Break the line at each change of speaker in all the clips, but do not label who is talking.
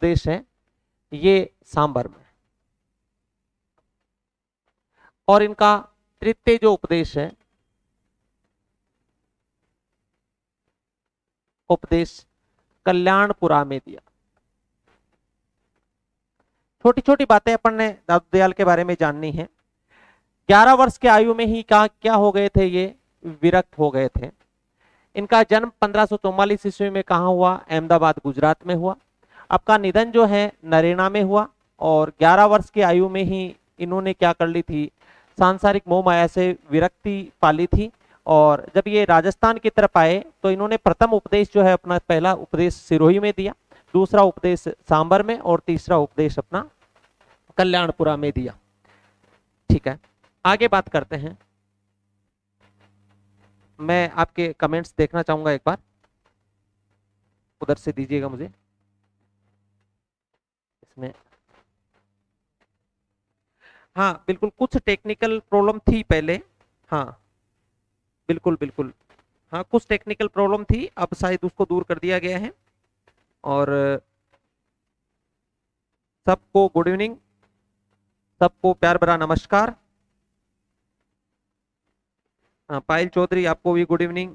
उपदेश है ये सांबर में, और इनका तृतीय जो उपदेश है उपदेश कल्याणपुरा में दिया। छोटी छोटी बातें अपन ने दादू दयाल के बारे में जाननी है। 11 वर्ष की आयु में ही क्या हो गए थे, ये विरक्त हो गए थे। इनका जन्म 1544 ईस्वी में कहाँ हुआ, अहमदाबाद गुजरात में हुआ। आपका निधन जो है नरेना में हुआ, और 11 वर्ष की आयु में ही इन्होंने क्या कर ली थी, सांसारिक मोह माया से विरक्ति पाली थी। और जब ये राजस्थान की तरफ आए तो इन्होंने प्रथम उपदेश जो है अपना पहला उपदेश सिरोही में दिया, दूसरा उपदेश सांबर में, और तीसरा उपदेश अपना कल्याणपुरा में दिया। ठीक है, आगे बात करते हैं। मैं आपके कमेंट्स देखना चाहूंगा एक बार, उधर से दीजिएगा मुझे इसमें। हाँ बिल्कुल, कुछ टेक्निकल प्रॉब्लम थी पहले, हाँ बिल्कुल बिल्कुल, हाँ कुछ टेक्निकल प्रॉब्लम थी, अब शायद उसको दूर कर दिया गया है। और सबको गुड इवनिंग, सबको प्यार भरा नमस्कार। पायल चौधरी आपको भी good evening,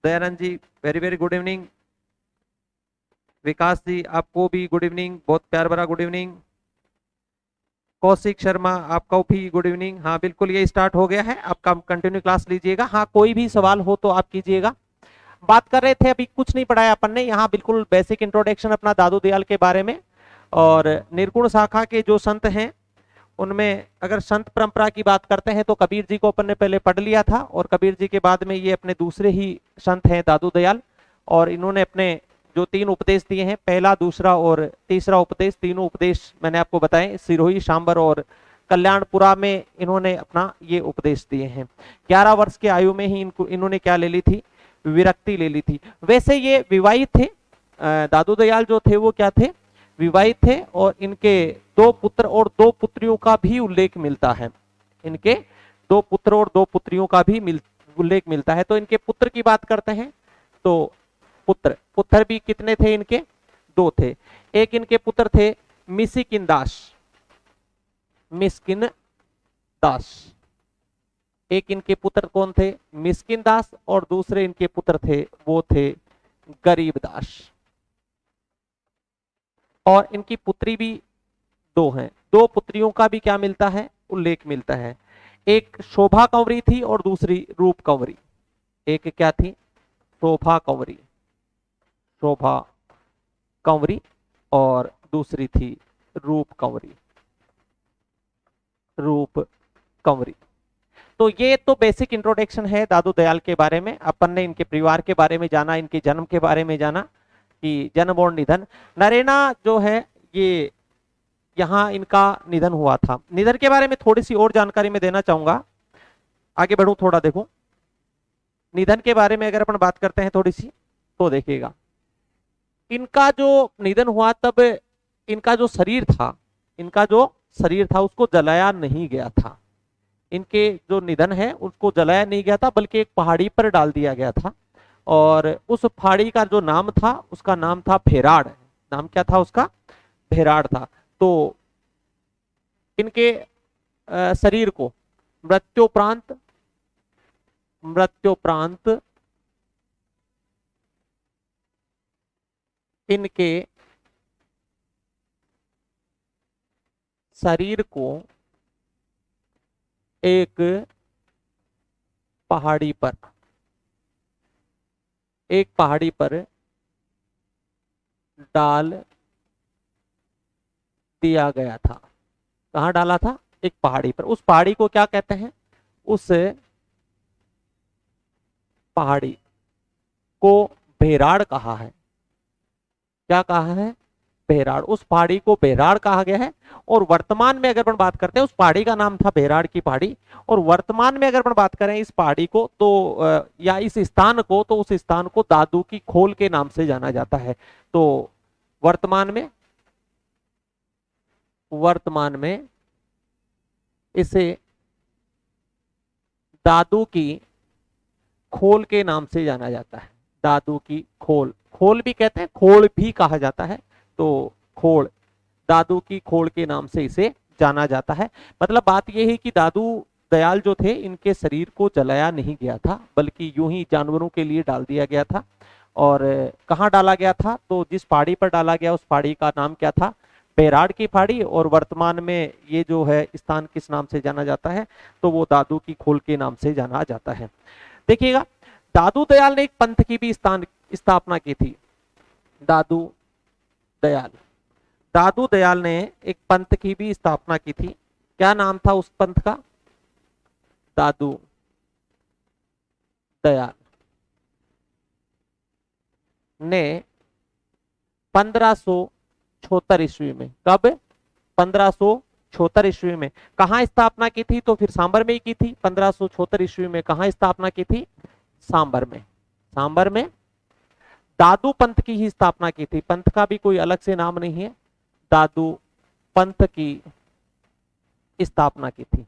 Dayanand ji very very good evening, विकास जी आपको भी गुड इवनिंग, बहुत प्यार भरा गुड इवनिंग, कौशिक शर्मा आपका भी गुड इवनिंग। हाँ बिल्कुल, ये स्टार्ट हो गया है, आपका कंटिन्यू क्लास लीजिएगा। हाँ कोई भी सवाल हो तो आप कीजिएगा। बात कर रहे थे, अभी कुछ नहीं पढ़ाया अपन ने यहाँ, बिल्कुल बेसिक इंट्रोडक्शन अपना दादू दयाल के बारे में। और निर्गुण शाखा के जो संत हैं उनमें अगर संत परंपरा की बात करते हैं तो कबीर जी को अपन ने पहले पढ़ लिया था, और कबीर जी के बाद में ये अपने दूसरे ही संत हैं दादू दयाल। और इन्होंने अपने जो 3 उपदेश दिए हैं, पहला दूसरा और तीसरा उपदेश, तीनों उपदेश मैंने आपको बताए, सिरोही, सांबर और कल्याणपुरा में इन्होंने अपना ये उपदेश दिए हैं। 11 वर्ष की आयु में ही इन्होंने क्या ले ली थी, विरक्ति ले ली थी। वैसे ये विवाहित थे, दादू दयाल जो थे वो क्या थे, विवाहित थे, और इनके 2 पुत्र और 2 पुत्रियों का भी उल्लेख मिलता है। इनके 2 पुत्र और 2 पुत्रियों का भी उल्लेख मिलता है। तो इनके पुत्र की बात करते हैं तो पुत्र भी कितने थे इनके, 2 थे। एक इनके पुत्र थे मिस्किन दास, एक इनके पुत्र कौन थे, मिस्किन दास, और दूसरे इनके पुत्र थे वो थे गरीब दास। और इनकी पुत्री भी 2 हैं, 2 पुत्रियों का भी क्या मिलता है, उल्लेख मिलता है। एक शोभा कंवरी थी और दूसरी रूप कंवरी। एक क्या थी, शोभा कंवरी, और दूसरी थी रूप कंवरी। तो ये तो बेसिक इंट्रोडक्शन है दादू दयाल के बारे में। अपन ने इनके परिवार के बारे में जाना, इनके जन्म के बारे में जाना कि जन्म और निधन। नरेना जो है ये यहाँ इनका निधन हुआ था। निधन के बारे में थोड़ी सी और जानकारी मैं देना चाहूंगा, आगे बढ़ूं थोड़ा। देखो निधन के बारे में अगर अपन बात करते हैं थोड़ी सी, तो देखिएगा इनका जो निधन हुआ तब इनका जो शरीर था उसको जलाया नहीं गया था। इनके जो निधन है उसको जलाया नहीं गया था, बल्कि एक पहाड़ी पर डाल दिया गया था। और उस पहाड़ी का जो नाम था उसका नाम था भेराड़। नाम क्या था उसका, भेराड़ था। तो इनके शरीर को मृत्योपरांत इनके शरीर को एक पहाड़ी पर डाल दिया गया था। कहाँ डाला था, एक पहाड़ी पर। उस पहाड़ी को क्या कहते हैं, उस पहाड़ी को भेराड़ कहा है। क्या कहा है, भेराड़। उस पहाड़ी को भेराड़ कहा गया है। और वर्तमान में अगर अपन बात करते हैं, उस पहाड़ी का नाम था भेराड़ की पहाड़ी। और वर्तमान में अगर अपन बात करें इस पहाड़ी को तो या इस स्थान को, तो उस स्थान को दादू की खोल के नाम से जाना जाता है। तो वर्तमान में इसे दादू की खोल के नाम से जाना जाता है। दादू की खोल भी कहते हैं, खोल भी कहा जाता है। तो खोड़, दादू की खोड़ के नाम से इसे जाना जाता है। मतलब बात यह है कि दादू दयाल जो थे इनके शरीर को जलाया नहीं गया था, बल्कि यूं ही जानवरों के लिए डाल दिया गया था। और कहाँ डाला गया था, तो जिस पहाड़ी पर डाला गया उस पहाड़ी का नाम क्या था, बेराड़ की पहाड़ी। और वर्तमान में ये जो है स्थान किस नाम से जाना जाता है, तो वो दादू की खोल के नाम से जाना जाता है। देखिएगा, दादू दयाल ने एक पंथ की भी स्थापना की थी। दादू दयाल, दादू दयाल ने एक पंथ की भी स्थापना की थी। क्या नाम था उस पंथ का, दादू दयाल ने 1576 ईस्वी में, कब, 1576 ईस्वी में कहां स्थापना की थी, तो फिर सांबर में ही की थी। 1576 ईस्वी में कहां स्थापना की थी, सांबर में। सांबर में दादू पंथ की ही स्थापना की थी। पंथ का भी कोई अलग से नाम नहीं है, दादू पंथ की स्थापना की थी।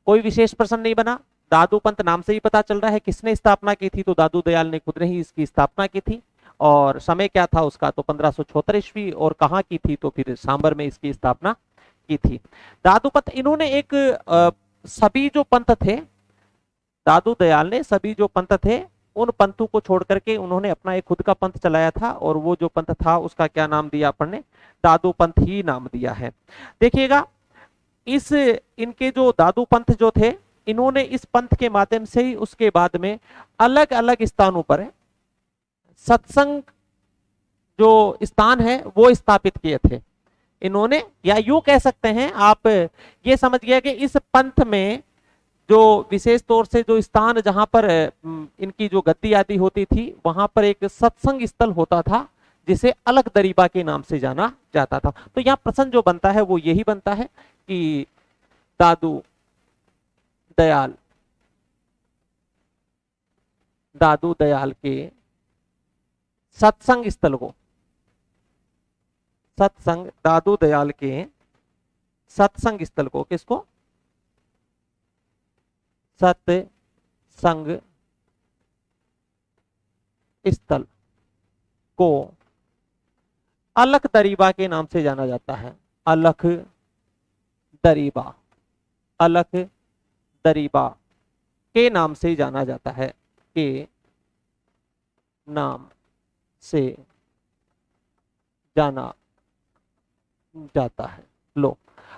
कोई विशेष प्रश्न नहीं बना, दादू पंथ नाम से ही पता चल रहा है किसने स्थापना की थी, तो दादू दयाल ने खुद ने ही इसकी स्थापना की थी। और समय क्या था उसका, तो 1576 ईस्वी। और कहाँ की थी, तो फिर सांबर में इसकी स्थापना की थी। दादू पंथ, इन्होंने एक सभी जो पंथ थे, दादू दयाल ने सभी जो पंथ थे उन पंथों को छोड़ करके उन्होंने अपना एक खुद का पंथ चलाया था। और वो जो पंथ था उसका क्या नाम दिया अपन ने, दादू पंथ ही नाम दिया है। देखिएगा, इस इनके जो दादू पंथ जो थे, इन्होंने इस पंथ के माध्यम से ही उसके बाद में अलग अलग स्थानों पर सत्संग जो स्थान है वो स्थापित किए थे इन्होंने। या यूं कह सकते हैं आप, ये समझ गया कि इस पंथ में जो विशेष तौर से जो स्थान जहां पर इनकी जो गद्दी आदि होती थी, वहां पर एक सत्संग स्थल होता था जिसे अलग दरीबा के नाम से जाना जाता था। तो यहाँ प्रश्न जो बनता है वो यही बनता है कि दादू दयाल, दादू दयाल के सत्संग स्थल को, सत्संग, दादू दयाल के सत्संग स्थल को, किसको, सत्संग स्थल को अलख दरीबा के नाम से जाना जाता है। अलख दरीबा, अलख दरीबा के नाम से जाना जाता है, के नाम से जाना जाता है। लो,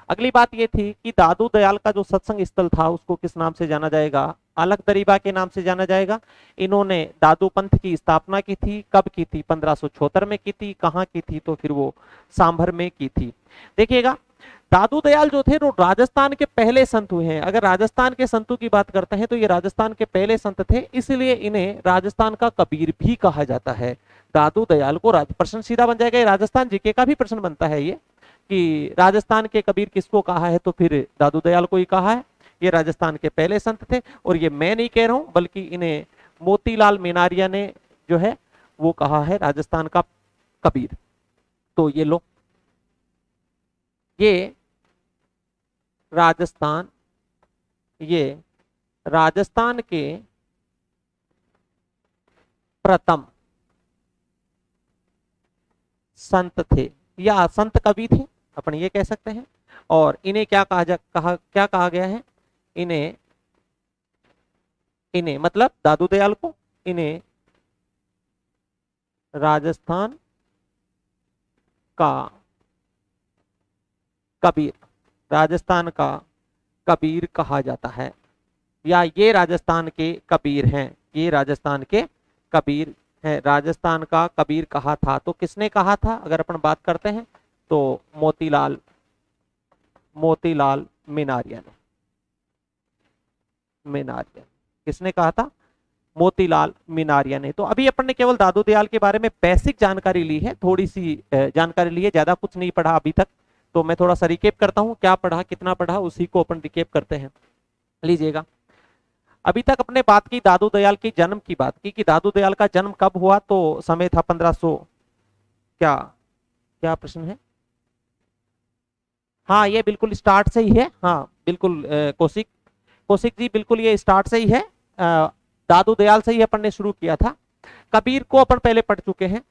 अगली बात ये थी कि दादू दयाल का जो सत्संग स्थल था उसको किस नाम से जाना जाएगा, अलख दरीबा के नाम से जाना जाएगा। इन्होंने दादू पंथ की स्थापना की थी, कब की थी, 1576 में की थी। कहाँ की थी, तो फिर वो सांभर में की थी। देखिएगा, दादू दयाल जो थे वो राजस्थान के पहले संत हुए हैं। अगर राजस्थान के संतों की बात करते हैं तो ये राजस्थान के पहले संत थे, इसलिए इन्हें राजस्थान का कबीर भी कहा जाता है। दादू दयाल को प्रश्न सीधा बन जाएगा, राजस्थान जीके का भी प्रश्न बनता है ये कि राजस्थान के कबीर किसको कहा है, तो फिर दादू दयाल को ही कहा है। ये राजस्थान के पहले संत थे। और ये मैं नहीं कह रहा हूं, बल्कि इन्हें मोतीलाल मेनारिया ने जो है वो कहा है राजस्थान का कबीर। तो ये लो, ये राजस्थान, ये राजस्थान के प्रथम संत थे या संत कवि थे, अपन ये कह सकते हैं। और इन्हें क्या क्या कहा गया है, इन्हें इन्हें मतलब दादू दयाल को, इन्हें राजस्थान का कबीर, राजस्थान का कबीर कहा जाता है, या ये राजस्थान के कबीर हैं, ये राजस्थान के कबीर हैं। राजस्थान का कबीर कहा था, तो किसने कहा था, अगर अपन बात करते हैं तो मोतीलाल, मोतीलाल मेनारिया ने, मेनारिया किसने कहा था, मोतीलाल मेनारिया ने। तो अभी अपन ने केवल दादू दयाल के बारे में बेसिक जानकारी ली है, थोड़ी सी जानकारी ली है, ज्यादा कुछ नहीं पढ़ा अभी तक। तो मैं थोड़ा सा रिकेप करता हूं, क्या पढ़ा कितना पढ़ा उसी को अपन रिकेप करते हैं। लीजिएगा, अभी तक अपने बात की दादू दयाल की जन्म की बात की कि दादू दयाल का जन्म कब हुआ, तो समय था 1500, क्या क्या प्रश्न है, हाँ ये बिल्कुल स्टार्ट से ही है, हाँ बिल्कुल कौशिक, कौशिक जी बिल्कुल ये स्टार्ट से ही है, दादू दयाल से ही अपन ने शुरू किया था। कबीर को अपन पहले पढ़ चुके हैं।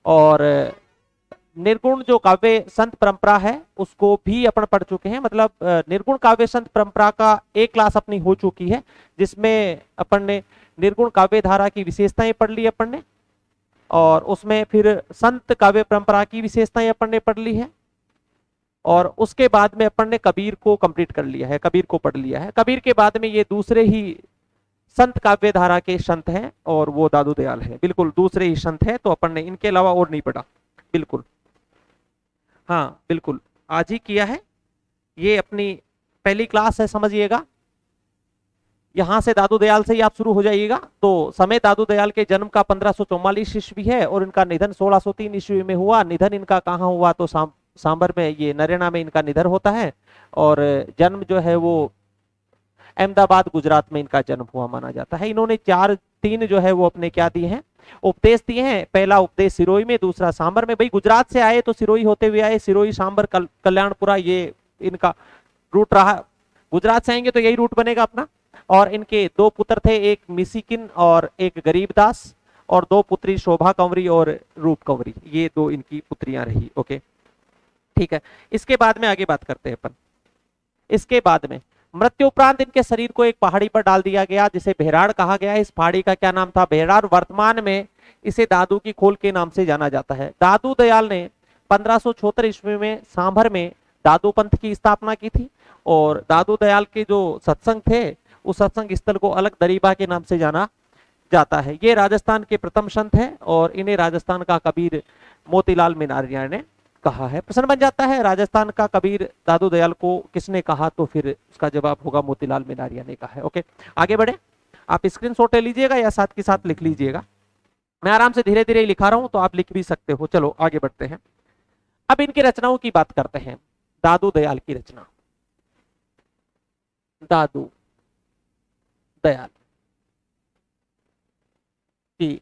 और निर्गुण जो काव्य संत परंपरा है उसको भी अपन पढ़ चुके हैं। मतलब निर्गुण काव्य संत परंपरा का एक क्लास अपनी हो चुकी है, जिसमें अपन ने निर्गुण काव्य धारा की विशेषताएं पढ़ ली अपन ने, और उसमें फिर संत काव्य परंपरा की विशेषताएं अपन ने पढ़ ली है, और उसके बाद में अपन ने कबीर को कंप्लीट कर लिया है, कबीर को पढ़ लिया है। कबीर के बाद में ये दूसरे ही संत काव्य धारा के संत हैं, और वो दादू दयाल हैं, बिल्कुल दूसरे ही संत हैं, तो अपन ने इनके अलावा और नहीं पढ़ा। बिल्कुल, हाँ बिल्कुल, आज ही किया है, ये अपनी पहली क्लास है, समझिएगा। यहां से दादू दयाल से ही आप शुरू हो जाइएगा। तो समय दादू दयाल के जन्म का 1544 ईस्वी है, और इनका निधन 1603 ईस्वी में हुआ। निधन इनका कहाँ हुआ, तो सांबर में, ये नरेना में इनका निधन होता है, और जन्म जो है वो अहमदाबाद गुजरात में इनका जन्म हुआ माना जाता है। इन्होंने तीन जो है वो अपने क्या दिए हैं, उपदेश दिए हैं। पहला उपदेश सिरोही में, दूसरा सांबर में। भाई गुजरात से आए तो सिरोही होते हुए आए, सिरोही सांबर कल्याणपुरा, ये इनका रूट रहा। गुजरात से आएंगे तो यही रूट बनेगा अपना। और इनके दो पुत्र थे, एक मिसिकिन और एक गरीबदास, और दो पुत्री शोभा कंवरी और रूप कंवरी, ये दो इनकी पुत्रियां रही। ओके ठीक है, इसके बाद में आगे बात करते हैं अपन। इसके बाद में मृत्यु उपरांत इनके शरीर को एक पहाड़ी पर डाल दिया गया, जिसे बेहराड़ कहा गया है। इस पहाड़ी का क्या नाम था, बेहराड़। वर्तमान में इसे दादू की खोल के नाम से जाना जाता है। दादू दयाल ने 1576 ईस्वी में सांभर में दादू पंथ की स्थापना की थी, और दादू दयाल के जो सत्संग थे उस सत्संग स्थल को अलग दरीबा के नाम से जाना जाता है। ये राजस्थान के प्रथम संत है, और इन्हें राजस्थान का कबीर मोतीलाल मीनारिया ने कहा है। प्रश्न बन जाता है, राजस्थान का कबीर दादू दयाल को किसने कहा, तो फिर उसका जवाब होगा मोतीलाल मीनारिया ने कहा है। ओके आगे बढ़े, आप स्क्रीनशॉट ले लीजिएगा या साथ के साथ लिख लीजिएगा। मैं आराम से धीरे धीरे लिखा रहा हूं, तो आप लिख भी सकते हो। चलो आगे बढ़ते हैं। अब इनकी रचनाओं की बात करते हैं। दादू दयाल की रचना, दादू दयाल की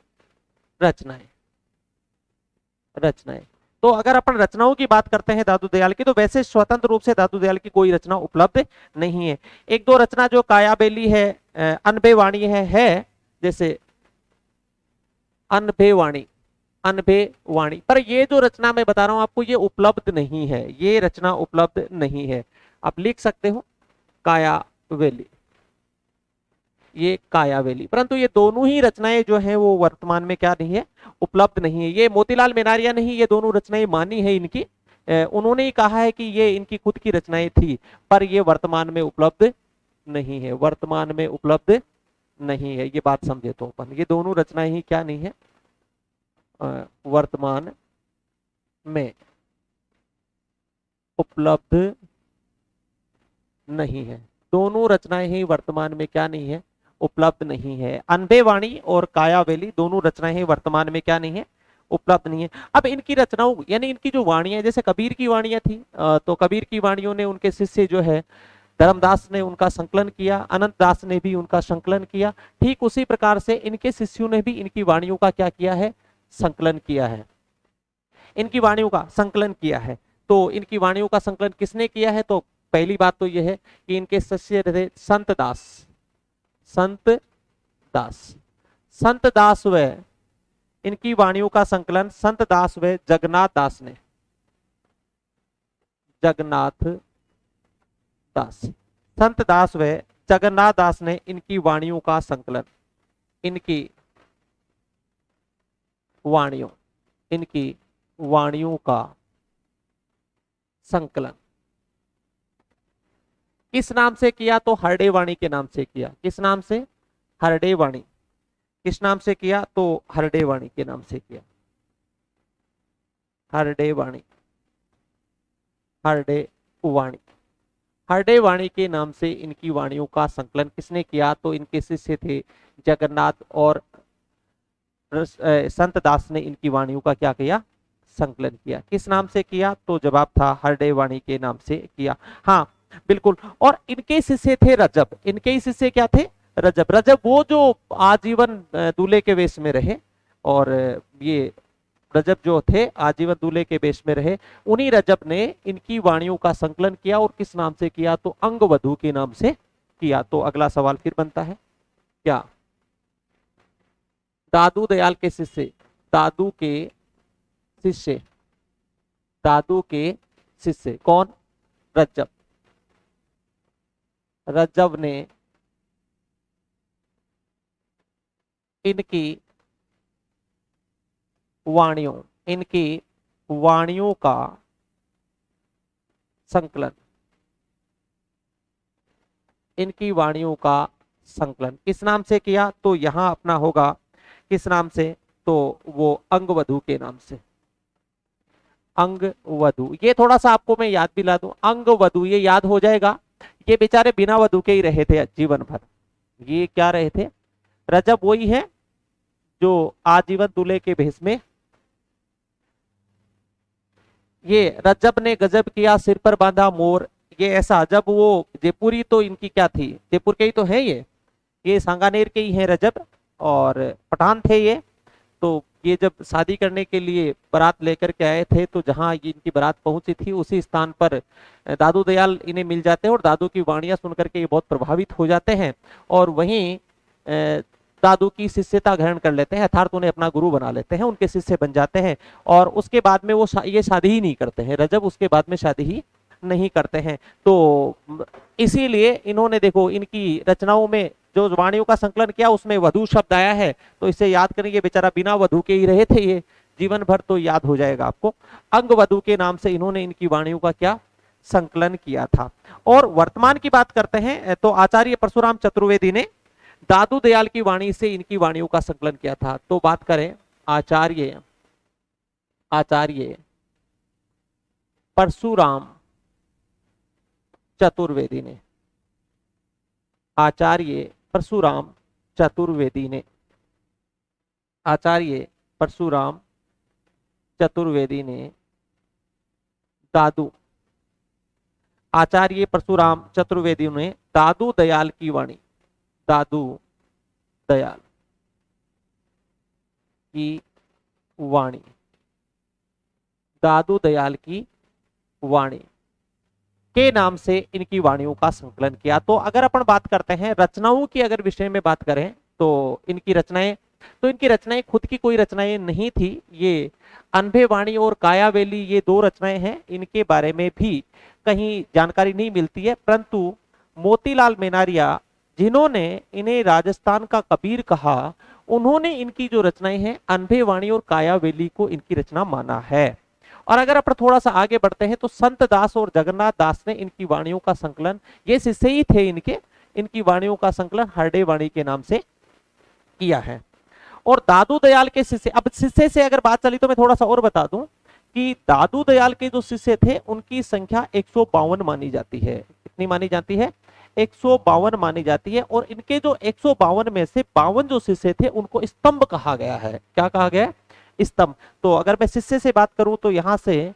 रचनाएं। तो अगर अपन रचनाओं की बात करते हैं दादू दयाल की, तो वैसे स्वतंत्र रूप से दादू दयाल की कोई रचना उपलब्ध नहीं है। एक दो रचना जो कायाबेली है, अनबे वाणी है, जैसे अनबे वाणी, पर ये जो रचना मैं बता रहा हूं आपको, ये उपलब्ध नहीं है, ये रचना उपलब्ध नहीं है। आप लिख सकते हो कायावेली, ये कायावेली, परंतु ये दोनों ही रचनाएं जो हैं वो वर्तमान में क्या नहीं है, उपलब्ध नहीं है। ये मोतीलाल मीनारिया ने ही ये दोनों रचनाएं मानी है इनकी, उन्होंने ही कहा है कि ये इनकी खुद की रचनाएं थी, पर ये वर्तमान में उपलब्ध नहीं है, वर्तमान में उपलब्ध नहीं है। ये बात समझे तो अपन, ये दोनों रचनाएं ही क्या नहीं है, वर्तमान में उपलब्ध नहीं है। दोनों रचनाएं ही वर्तमान में क्या नहीं है, उपलब्ध नहीं है। अनबे वाणी और कायावेली दोनों रचनाएं ही वर्तमान में क्या नहीं है, उपलब्ध नहीं है। अब इनकी रचनाओं यानी इनकी जो वाणियां, जैसे कबीर की वाणियां थी, तो कबीर की वाणियों ने उनके शिष्य जो है धर्मदास ने उनका संकलन किया, अनंत दास ने भी उनका संकलन किया। ठीक उसी प्रकार से इनके शिष्यों ने भी इनकी वाणियों का क्या किया है, संकलन किया है, इनकी वाणियों का संकलन किया है। तो इनकी वाणियों का संकलन किसने किया है, तो पहली बात तो यह है कि इनके शिष्य थे संत दास व इनकी वाणियों का संकलन संत दास व जगन्नाथ दास, संत दास व जगन्नाथ दास ने इनकी वाणियों का संकलन, इनकी वाणियों का संकलन किस नाम से किया, तो हरडे वाणी के नाम से किया। किस नाम से, हरडे वाणी। किस नाम से किया, तो हरडे वाणी के नाम से किया, हरडे वाणी के नाम से इनकी वाणियों का संकलन किसने किया, तो इनके शिष्य थे जगन्नाथ और संत दास ने इनकी वाणियों का क्या किया, संकलन किया। किस नाम से किया, तो जवाब था हरडे वाणी के नाम से किया। हाँ बिल्कुल, और इनके शिष्य थे रजब। इनके ही शिष्य क्या थे, रजब वो जो आजीवन दूल्हे के वेश में रहे, और ये रजब जो थे आजीवन दूल्हे के वेश में रहे, उन्हीं रजब ने इनकी वाणियों का संकलन किया, और किस नाम से किया, तो अंगवधु के नाम से किया। तो अगला सवाल फिर बनता है, क्या दादू दयाल के शिष्य, दादू के शिष्य दादू के शिष्य कौन? रज्जब। रज्जब ने इनकी वाणियों का संकलन, इनकी वाणियों का संकलन किस नाम से किया? तो यहां अपना होगा किस नाम से? तो वो अंगवधु के नाम से। अंगवधु, ये थोड़ा सा आपको मैं याद दिला दूं, अंगवधु ये याद हो जाएगा। ये बेचारे बिना वधु के ही रहे थे जीवन भर। ये क्या रहे थे? रजब वही है जो आजीवन दूल्हे के भेष में, ये रजब ने गजब किया सिर पर बांधा मोर, ये ऐसा। जब वो जयपुरी तो इनकी क्या थी, जयपुर के ही तो है ये सांगानेर के ही हैं रजब, और पठान थे ये। तो ये जब शादी करने के लिए बारात लेकर के आए थे, तो जहां ये इनकी बारात पहुंची थी उसी स्थान पर दादू दयाल इन्हें मिल जाते हैं और दादू की वाणियां सुनकर के ये बहुत प्रभावित हो जाते हैं और वहीं दादू की शिष्यता ग्रहण कर लेते हैं, अर्थात उन्हें अपना गुरु बना लेते हैं, उनके शिष्य बन जाते हैं। और उसके बाद में वो ये शादी ही नहीं करते हैं, रजब उसके बाद में शादी ही नहीं करते हैं। तो इसीलिए इन्होंने देखो इनकी रचनाओं में जो वाणियों का संकलन किया उसमें वधु शब्द आया है, तो इसे याद करेंगे, बेचारा बिना वधु के ही रहे थे ये जीवन भर, तो याद हो जाएगा आपको। अंगवधु के नाम से इन्होंने इनकी वाणियों का क्या संकलन किया था। और वर्तमान की बात करते हैं तो आचार्य परशुराम चतुर्वेदी ने दादू दयाल की वाणी से इनकी वाणियों का संकलन किया था। तो बात करें आचार्य परशुराम चतुर्वेदी ने, आचार्य परशुराम चतुर्वेदी ने, आचार्य परशुराम चतुर्वेदी ने आचार्य परशुराम चतुर्वेदी ने दादू दयाल की वाणी, दादू दयाल की वाणी, दादू दयाल की वाणी के नाम से इनकी वाणियों का संकलन किया। तो अगर अपन बात करते हैं रचनाओं की, अगर विषय में बात करें तो इनकी रचनाएं खुद की कोई रचनाएं नहीं थी। ये अनभे वाणी और कायावेली ये दो रचनाएं हैं, इनके बारे में भी कहीं जानकारी नहीं मिलती है, परंतु मोतीलाल मेनारिया जिन्होंने इन्हें राजस्थान का कबीर कहा, उन्होंने इनकी जो रचनाएं हैं अनभे वाणी और कायावेली को इनकी रचना माना है। और अगर अपन थोड़ा सा आगे बढ़ते हैं तो संत दास और जगन्नाथ दास ने इनकी वाणियों का संकलन, ये शिष्य ही थे इनकी वाणियों का संकलन हरडे वाणी के नाम से किया है। और दादू दयाल के शिष्य, अब शिष्य से अगर बात चली तो मैं थोड़ा सा और बता दूं कि दादू दयाल के जो शिष्य थे उनकी संख्या 152 मानी जाती है। कितनी मानी जाती है? 152 मानी जाती है। और इनके जो 152 में से 52 जो शिष्य थे उनको स्तंभ कहा गया है। क्या कहा गया है? स्तंभ। तो अगर मैं शिष्य से बात करूं तो यहां से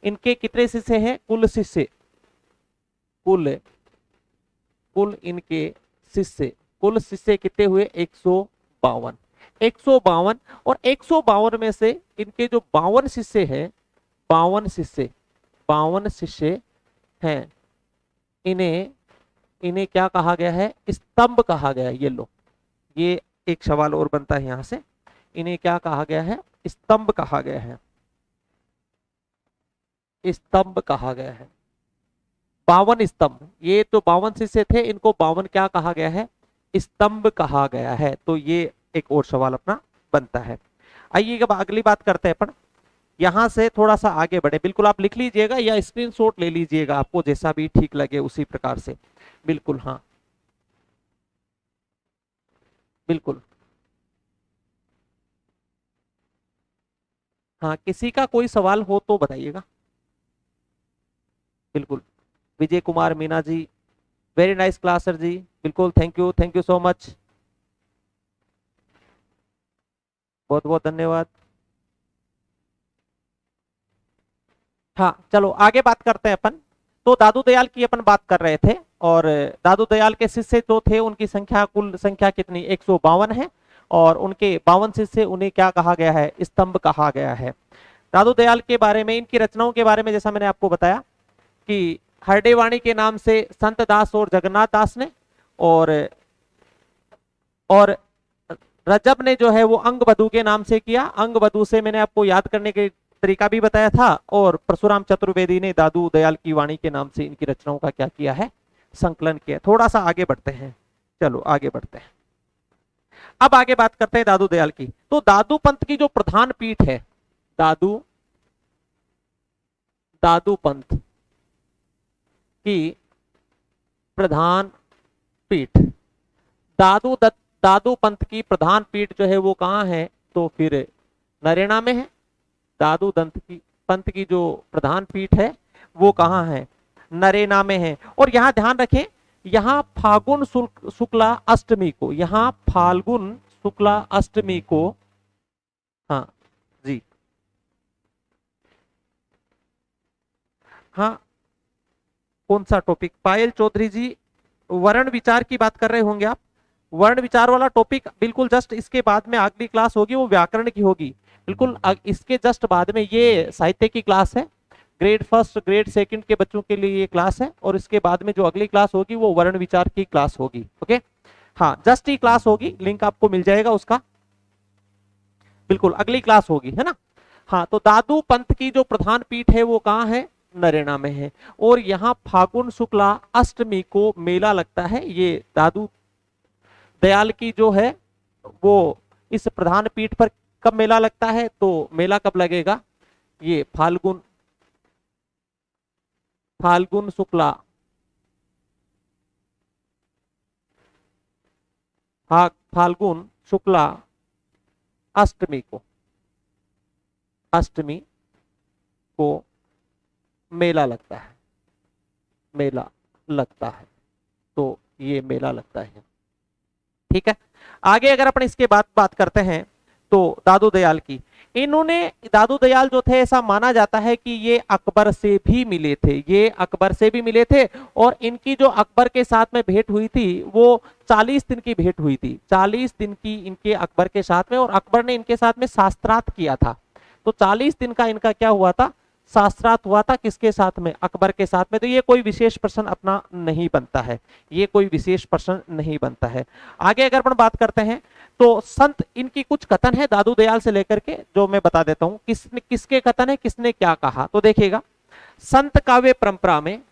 इनके कितने शिष्य हैं? कुल शिष्य, कुल इनके शिष्य, कुल शिष्य कितने हुए? 152। 152 और 152 में से इनके जो 52 शिष्य हैं, 52 शिष्य हैं, इन्हें क्या कहा गया है? स्तंभ कहा गया है। ये लो, ये एक सवाल और बनता है यहां से, इन्हें क्या कहा गया है? स्तंभ कहा गया है, स्तंभ कहा गया है। 52 स्तंभ, ये तो 52 शिष्य थे, इनको 52 क्या कहा गया है? स्तंभ कहा गया है। तो ये एक और सवाल अपना बनता है। आइए अब अगली बात करते हैं अपन, यहां से थोड़ा सा आगे बढ़े। बिल्कुल आप लिख लीजिएगा या स्क्रीनशॉट ले लीजिएगा, आपको जैसा भी ठीक लगे उसी प्रकार से। बिल्कुल, हाँ बिल्कुल, हाँ किसी का कोई सवाल हो तो बताइएगा। बिल्कुल, Vijay Kumar Meena ji, very nice class sir जी, बिल्कुल, थैंक यू सो मच, बहुत बहुत धन्यवाद। हाँ चलो आगे बात करते हैं अपन। तो दादू दयाल की अपन बात कर रहे थे, और दादू दयाल के शिष्य जो थे उनकी संख्या, कुल संख्या कितनी? 152 है। और उनके 52 शिष्य, उन्हें क्या कहा गया है? स्तंभ कहा गया है। दादू दयाल के बारे में, इनकी रचनाओं के बारे में जैसा मैंने आपको बताया कि हरडे वाणी के नाम से संत दास और जगन्नाथ दास ने, और रजब ने जो है वो अंगवधु के नाम से किया। अंगवधु से मैंने आपको याद करने के तरीका भी बताया था, और परशुराम चतुर्वेदी ने दादू दयाल की वाणी के नाम से इनकी रचनाओं का क्या किया है, संकलन किया। थोड़ा सा आगे बढ़ते हैं, चलो आगे बढ़ते हैं। अब आगे बात करते हैं दादू दयाल की। तो दादू पंथ की जो प्रधान पीठ है, दादू दादू पंथ की प्रधान पीठ, दादू पंथ की प्रधान पीठ जो है वो कहाँ है, तो फिर नरेना में है। दादू पंथ की जो प्रधान पीठ है वो कहाँ है, नरेना में है। और यहाँ ध्यान रखें, यहाँ फाल्गुन शुक्ला अष्टमी को, यहाँ फाल्गुन शुक्ला अष्टमी को, हाँ जी, हाँ कौन सा टॉपिक, पायल चौधरी जी वर्ण विचार की बात कर रहे होंगे आप। वर्ण विचार वाला टॉपिक बिल्कुल जस्ट इसके बाद में अगली क्लास होगी, वो व्याकरण की होगी। बिल्कुल इसके जस्ट बाद में ये साहित्य की क्लास है, ग्रेड फर्स्ट ग्रेड सेकंड के बच्चों के लिए ये क्लास है। और इसके बाद में जो अगली क्लास होगी वो वर्ण विचार की क्लास होगी। ओके, हाँ जस्ट ही क्लास होगी, लिंक आपको मिल जाएगा उसका, बिल्कुल अगली क्लास होगी, है ना। हाँ, तो दादू पंथ की जो प्रधान पीठ है वो कहाँ है, नरेना में है। और यहाँ फाल्गुन शुक्ला अष्टमी को मेला लगता है। ये दादू दयाल की जो है वो इस प्रधान पीठ पर कब मेला लगता है, तो मेला कब लगेगा, ये फाल्गुन शुक्ला, हाँ फाल्गुन शुक्ला अष्टमी को, अष्टमी को मेला लगता है, मेला लगता है। तो ये मेला लगता है, ठीक है। आगे अगर अपन इसके बाद बात करते हैं तो दादू दयाल की, इन्होंने, दादू दयाल जो थे ऐसा माना जाता है कि ये अकबर से भी मिले थे, ये अकबर से भी मिले थे। और इनकी जो अकबर के साथ में भेंट हुई थी वो 40 दिन की भेंट हुई थी, 40 दिन की इनके अकबर के साथ में। और अकबर ने इनके साथ में शास्त्रार्थ किया था। तो 40 दिन का इनका क्या हुआ था, शास्त्रार्थ हुआ था, किसके साथ में, अकबर के साथ में। तो ये कोई विशेष प्रश्न अपना नहीं बनता है, ये कोई विशेष प्रश्न नहीं बनता है। आगे अगर अपन बात करते हैं तो संत, इनकी कुछ कथन है दादू दयाल से लेकर के, जो मैं बता देता हूं किसने, किसके कथन है, किसने क्या कहा। तो देखिएगा, संत काव्य परंपरा में,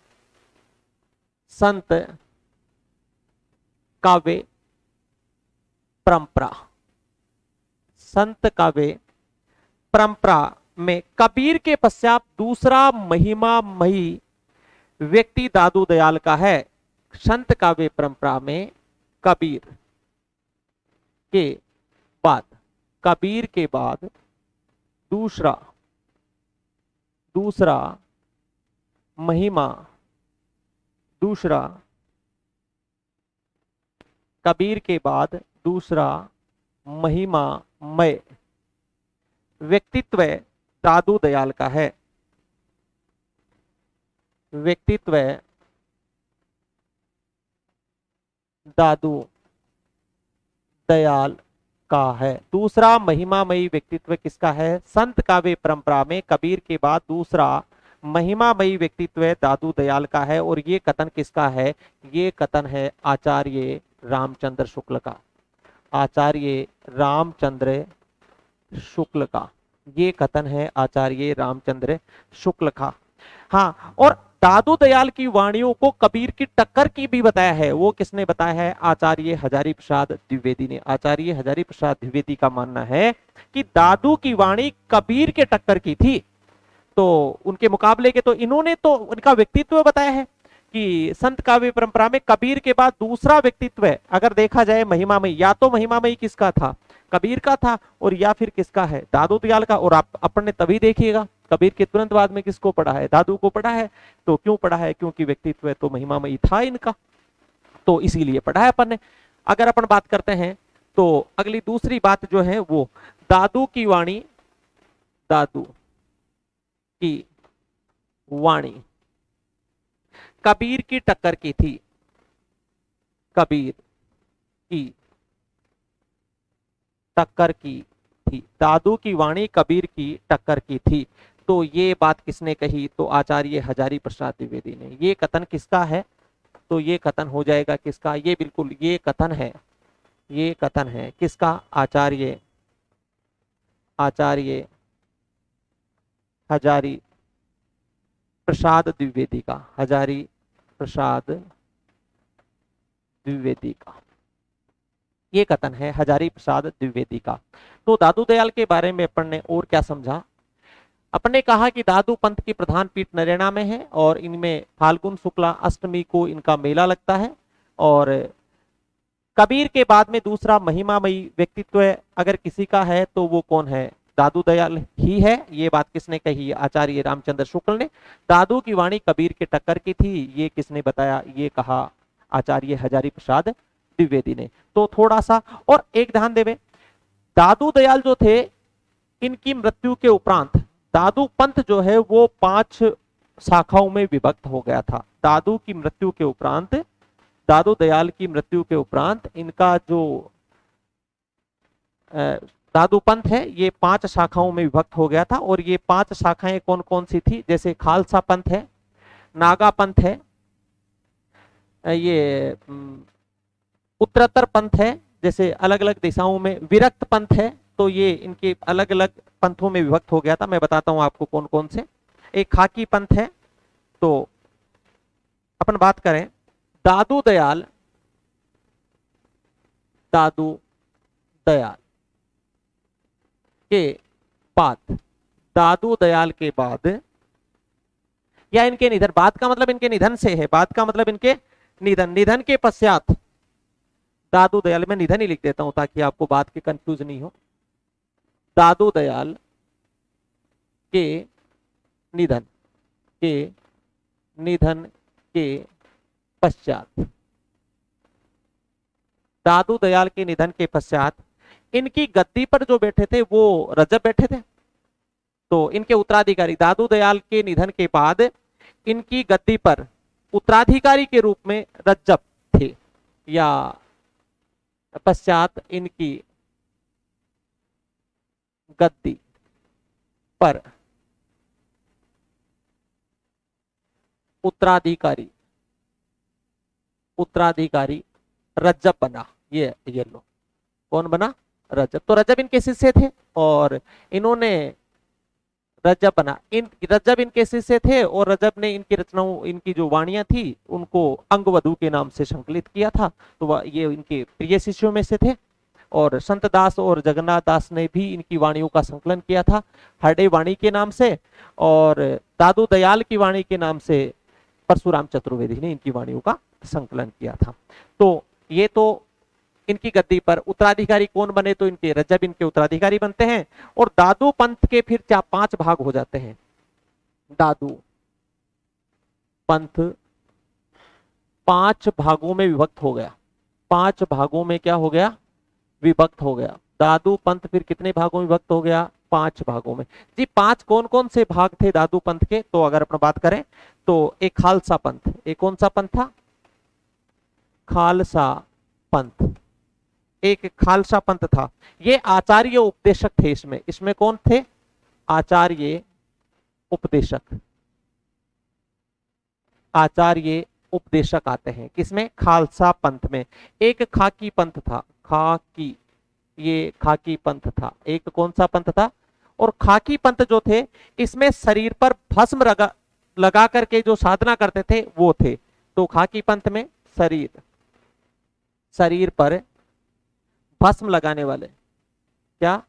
संत काव्य परंपरा, संत काव्य परंपरा में कबीर के पश्चात दूसरा महिमामयी व्यक्ति दादू दयाल का है। संत काव्य परंपरा में कबीर के बाद, कबीर के बाद दूसरा महिमा, दूसरा कबीर के बाद दूसरा महिमामय व्यक्तित्व दादू दयाल का है, व्यक्तित्व दादू दयाल का है। दूसरा महिमामयी व्यक्तित्व किसका है, संत काव्य परंपरा में कबीर के बाद दूसरा महिमामयी व्यक्तित्व दादू दयाल का है। और ये कथन किसका है, ये कथन है आचार्य रामचंद्र शुक्ल का, आचार्य रामचंद्र शुक्ल का, ये कथन है आचार्य रामचंद्र शुक्ल का। हाँ, और दादू दयाल की वाणियों को कबीर की टक्कर की भी बताया है। वो किसने बताया है, आचार्य हजारी प्रसाद द्विवेदी ने। आचार्य हजारी प्रसाद द्विवेदी का मानना है कि दादू की वाणी कबीर के टक्कर की थी। तो उनके मुकाबले के, तो इन्होंने तो उनका व्यक्तित्व बताया है कि संत काव्य परंपरा में कबीर के बाद दूसरा व्यक्तित्व है, अगर देखा जाए महिमामयी, या तो महिमामयी किसका था, कबीर का था, और या फिर किसका है, दादू दयाल का। और आप अपन ने तभी देखिएगा कबीर के तुरंत बाद में किसको पढ़ा है, दादू को पढ़ा है। तो क्यों पढ़ा है, क्योंकि व्यक्तित्व तो महिमामयी था इनका, तो इसीलिए पढ़ा है अपन ने। अगर अपन बात करते हैं तो अगली दूसरी बात जो है वो दादू की वाणी, दादू की वाणी कबीर की टक्कर की थी, कबीर की टक्कर की थी, दादू की वाणी कबीर की टक्कर की थी। तो ये बात किसने कही, तो आचार्य हजारी प्रसाद द्विवेदी ने। ये कथन किसका है, तो ये कथन हो जाएगा किसका, ये बिल्कुल ये कथन है, ये कथन है किसका, आचार्य हजारी प्रसाद द्विवेदी का, हजारी प्रसाद द्विवेदी का, ये कथन है हजारी प्रसाद द्विवेदी का। तो दादू दयाल के बारे में अपन ने और क्या समझा? अपन ने कहा कि दादू पंथ की प्रधान पीठ नरेना में है और इनमें फाल्गुन शुक्ला अष्टमी को इनका मेला लगता है। और कबीर के बाद में दूसरा महिमामयी व्यक्तित्व अगर किसी का है तो वो कौन है? दादू दयाल ही है। ये बात किसने कही? आचार्य रामचंद्र शुक्ल ने। दादू की वाणी कबीर के टक्कर की थी, ये किसने बताया? ये कहा आचार्य हजारी प्रसाद द्विवेदी ने। तो थोड़ा सा और एक ध्यान देवे, दादू दयाल जो थे इनकी मृत्यु के उपरांत दादू पंथ जो है वो 5 शाखाओं में विभक्त हो गया था। दादू की मृत्यु के उपरांत, दादू दयाल की मृत्यु के उपरांत इनका जो दादू पंथ है ये 5 शाखाओं में विभक्त हो गया था। और ये 5 शाखाएं कौन कौन सी थी? जैसे खालसा पंथ है, नागा पंथ है, ये उत्तरातर पंथ है, जैसे अलग अलग दिशाओं में विरक्त पंथ है। तो ये इनके अलग अलग पंथों में विभक्त हो गया था। मैं बताता हूं आपको कौन कौन से। एक खाकी पंथ है। तो अपन बात करें दादू दयाल, दादू दयाल के बाद, दादू दयाल के बाद या इनके निधन, बाद का मतलब इनके निधन से है, बाद का मतलब इनके निधन, निधन के पश्चात दादू दयाल, में निधन ही लिख देता हूं ताकि आपको बात के कंफ्यूज नहीं हो। दादू दयाल के निधन, के निधन के पश्चात, दादू दयाल के निधन के पश्चात इनकी गद्दी पर जो बैठे थे वो रजब बैठे थे। तो इनके उत्तराधिकारी, दादू दयाल के निधन के बाद इनकी गद्दी पर उत्तराधिकारी के रूप में रज्जब थे, या पश्चात इनकी गद्दी पर उत्तराधिकारी, उत्तराधिकारी रज्जब बना। ये लो, कौन बना? रजब। तो रजब इनके शिष्य थे और इन्होंने रजब बना, इन रजब इनके शिष्य थे और रजब ने इनकी रचनाओं, इनकी जो वाणियां थी उनको अंगवधु के नाम से संकलित किया था। तो ये इनके प्रिय शिष्यों में से थे। और संत दास और जगन्नाथ दास ने भी इनकी वाणियों का संकलन किया था हरडे वाणी के नाम से, और दादू दयाल की वाणी के नाम से परशुराम चतुर्वेदी ने इनकी वाणियों का संकलन किया था। तो ये तो इनकी गद्दी पर उत्तराधिकारी कौन बने? तो इनके रजब इनके उत्तराधिकारी बनते हैं। और दादू पंथ के फिर 5 भाग हो जाते हैं। दादू पंथ 5 भागों में विभक्त हो गया। 5 भागों में क्या हो गया? विभक्त हो गया। दादू पंथ फिर कितने भागों में विभक्त हो गया? 5 भागों में। जी 5 कौन कौन से भाग थे दादू पंथ के? तो अगर अपन बात करें तो एक खालसा पंथ, एक कौन सा पंथ था? खालसा पंथ, एक खालसा पंथ था। ये आचार्य उपदेशक थे। इसमें कौन थे? आचार्य उपदेशक, आचार्य उपदेशक आते हैं किसमें? खालसा पंथ में। एक खाकी पंथ था, खाकी, ये खाकी पंथ था। एक कौन सा पंथ था? और खाकी पंथ जो थे इसमें शरीर पर भस्म लगा करके जो साधना करते थे वो थे। तो खाकी पंथ में शरीर पर भस्म लगाने वाले, क्या?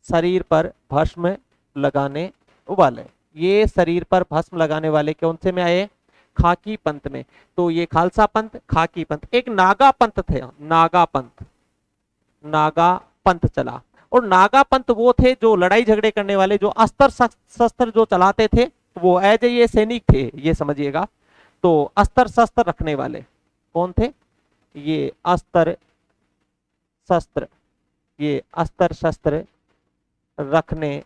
शरीर पर भस्म लगाने वाले, ये शरीर पर भस्म लगाने वाले कौन से में आए? खाकी पंथ में। तो ये खालसा पंथ, खाकी पंथ। एक नागा पंथ थे, नागा पंथ, नागा पंथ चला। और नागा पंथ वो थे जो लड़ाई झगड़े करने वाले, जो अस्त्र शस्त्र जो चलाते थे, वो एज ये सैनिक थे, ये समझिएगा। तो अस्त्र शस्त्र रखने वाले कौन थे? ये अस्त्र शस्त्र, ये अस्त्र शस्त्र रखने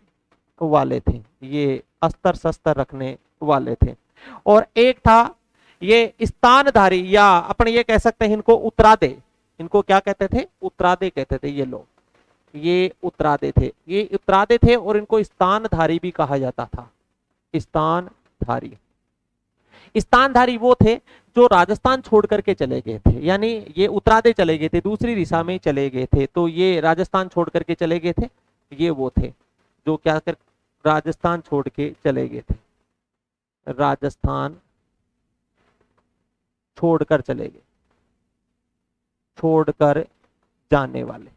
वाले थे, ये अस्त्र शस्त्र रखने वाले थे। और एक था ये स्थानधारी, या अपन ये कह सकते हैं इनको उत्तरादे। इनको क्या कहते थे? उत्तरादे कहते थे। ये लोग, ये उत्तरादे थे, ये उत्तरादे थे। और इनको स्थानधारी भी कहा जाता था। स्थानधारी, स्थानधारी वो थे जो राजस्थान छोड़ करके चले गए थे, यानी ये उत्तरादे चले गए थे, दूसरी दिशा में चले गए थे। तो ये राजस्थान छोड़ करके चले गए थे, ये वो थे जो क्या राजस्थान छोड़ के चले गए थे, राजस्थान छोड़कर चले गए, छोड़कर जाने वाले,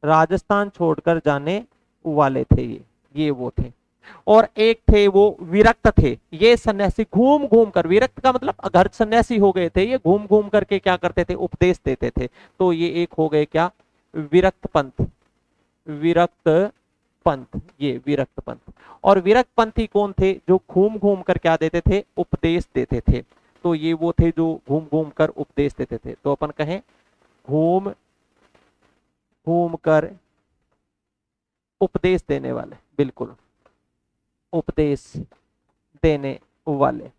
राजस्थान छोड़कर जाने वाले थे ये वो थे। और एक थे वो विरक्त थे, ये सन्यासी घूम घूम कर, विरक्त का मतलब घर सन्यासी हो गए थे, ये घूम घूम करके क्या करते थे, उपदेश देते थे। तो ये एक हो गए क्या, विरक्त पंथ, विरक्त पंथ, ये विरक्त पंथ। और विरक्त पंथी कौन थे, जो घूम घूम कर क्या देते थे, उपदेश देते थे। तो ये वो थे जो घूम घूम कर उपदेश देते थे। तो अपन कहें घूम घूम कर उपदेश देने वाले, बिल्कुल उपदेश देने वाले।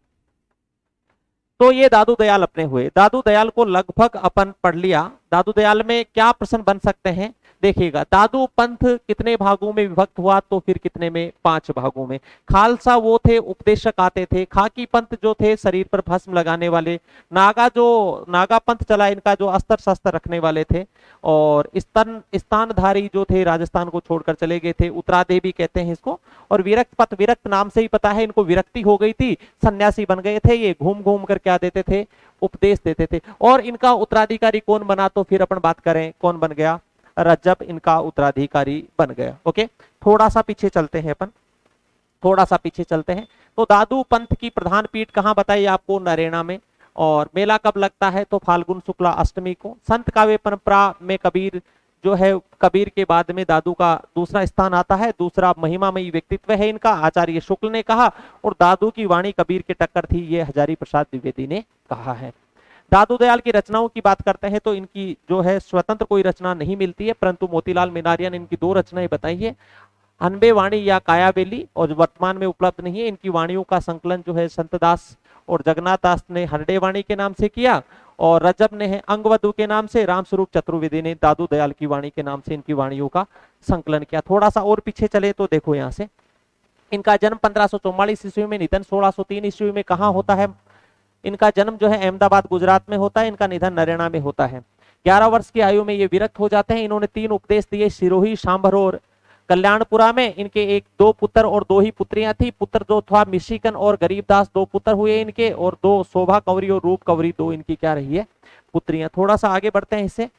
तो ये दादू दयाल अपने हुए। दादू दयाल को लगभग अपन पढ़ लिया। दादू दयाल में क्या प्रश्न बन सकते हैं, देखिएगा, दादू पंथ कितने भागों में विभक्त हुआ, तो फिर कितने में, 5 भागों में। खालसा वो थे उपदेशक आते थे, खाकी पंथ जो थे शरीर पर भस्म लगाने वाले, नागा जो नागा पंथ चला इनका जो अस्त्र शस्त्र रखने वाले थे, और स्थानधारी जो थे राजस्थान को छोड़कर चले गए थे, उत्तरादेवी कहते हैं इसको। और विरक्त पथ, विरक्त नाम से ही पता है इनको विरक्ति हो गई थी, सन्यासी बन गए थे, ये घूम घूम कर क्या देते थे, उपदेश देते थे। और इनका उत्तराधिकारी कौन बना, तो फिर अपन बात करें कौन बन गया, रज्जब इनका उत्तराधिकारी बन गया। ओके, थोड़ा सा पीछे चलते हैं अपन, थोड़ा सा पीछे चलते हैं। तो दादू पंथ की प्रधान पीठ कहां बताइए आपको, नरेना में। और मेला कब लगता है, तो फाल्गुन शुक्ला अष्टमी को। संत काव्य परंपरा में कबीर जो है, कबीर के बाद में दादू का दूसरा स्थान आता है, दूसरा महिमामयी व्यक्तित्व है इनका, आचार्य शुक्ल ने कहा। और दादू की वाणी कबीर के टक्कर थी, ये हजारी प्रसाद द्विवेदी ने कहा है। दादू दयाल की रचनाओं की बात करते हैं तो इनकी जो है स्वतंत्र कोई रचना नहीं मिलती है, परंतु मोतीलाल मेनारिया ने इनकी 2 रचनाएं बताई है, अनबे वाणी या कायाबेली, और वर्तमान में उपलब्ध नहीं है। इनकी वाणियों का संकलन जो है संतदास और जगन्नाथ दास ने हरडे वाणी के नाम से किया, और रजब ने है अंगवधु के नाम से, रामस्वरूप चतुर्वेदी ने दादू दयाल की वाणी के नाम से इनकी वाणियों का संकलन किया। थोड़ा सा और पीछे चले तो देखो यहाँ से, इनका जन्म 1544 ईस्वी में, निधन 1603 ईस्वी में कहाँ होता है। इनका जन्म जो है अहमदाबाद गुजरात में होता है, इनका निधन नरेना में होता है। 11 वर्ष की आयु में ये विरक्त हो जाते हैं। इन्होंने 3 उपदेश दिए, सिरोही, सांभर और कल्याणपुरा में। इनके 2 पुत्र और 2 ही पुत्रियां थी। पुत्र जो था मिशिकन और गरीबदास, 2 पुत्र हुए इनके, और 2 शोभा कवरी और रूप कवरी, 2 इनकी क्या रही है, पुत्रियां। थोड़ा सा आगे बढ़ते हैं इससे।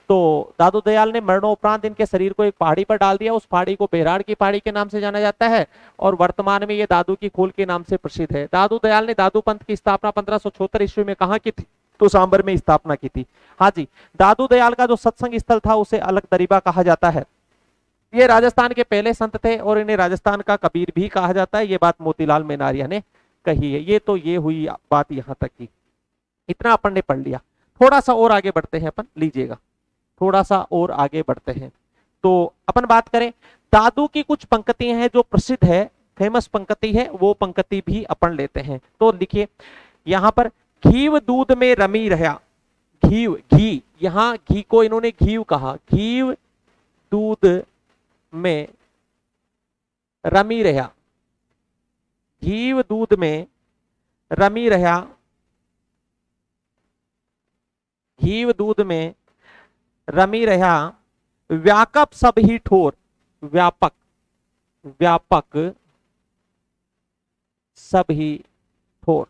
तो दादू दयाल ने मरणोपरांत इनके शरीर को एक पहाड़ी पर डाल दिया, उस पहाड़ी को बेराड़ की पहाड़ी के नाम से जाना जाता है, और वर्तमान में ये दादू की खोल के नाम से प्रसिद्ध है। दादू दयाल ने दादू पंथ की स्थापना 1576 ईस्वी में कहाँ की थी, तो सांबर में स्थापना की थी। हाँ जी, दादू दयाल का जो सत्संग स्थल था उसे अलग दरीबा कहा जाता है। ये राजस्थान के पहले संत थे और इन्हें राजस्थान का कबीर भी कहा जाता है, ये बात मोतीलाल मेनारिया ने कही है। ये तो ये हुई बात यहां तक की, इतना अपन ने पढ़ लिया। थोड़ा सा और आगे बढ़ते हैं अपन, लीजिएगा, थोड़ा सा और आगे बढ़ते हैं। तो अपन बात करें, दादू की कुछ पंक्तियां हैं जो प्रसिद्ध है, फेमस पंक्ति है, वो पंक्ति भी अपन लेते हैं। तो लिखिए यहां पर, घीव दूध में रमी रहा, घीव, घी, यहां घी को इन्होंने घीव कहा, घीव दूध में रमी रहा, घीव दूध में रमी रहा, घीव दूध में रमी रहा, व्यापक सब ही ठोर, व्यापक, व्यापक सब ही ठोर,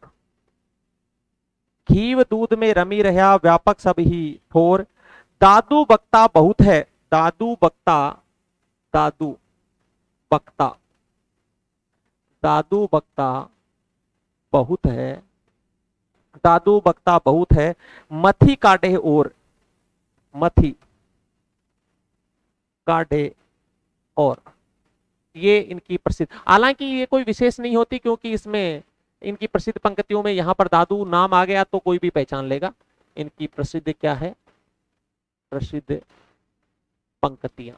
घीव दूध में रमी रहा, व्यापक सब ही ठोर। दादू बक्ता बहुत है, दादू बक्ता, दादू बक्ता, दादू बक्ता बहुत है, दादू बक्ता बहुत है, मथी काटे और, मथी काटे और, ये इनकी प्रसिद्ध, हालांकि ये कोई विशेष नहीं होती, क्योंकि इसमें इनकी प्रसिद्ध पंक्तियों में यहां पर दादू नाम आ गया तो कोई भी पहचान लेगा। इनकी प्रसिद्ध क्या है, प्रसिद्ध पंक्तियां,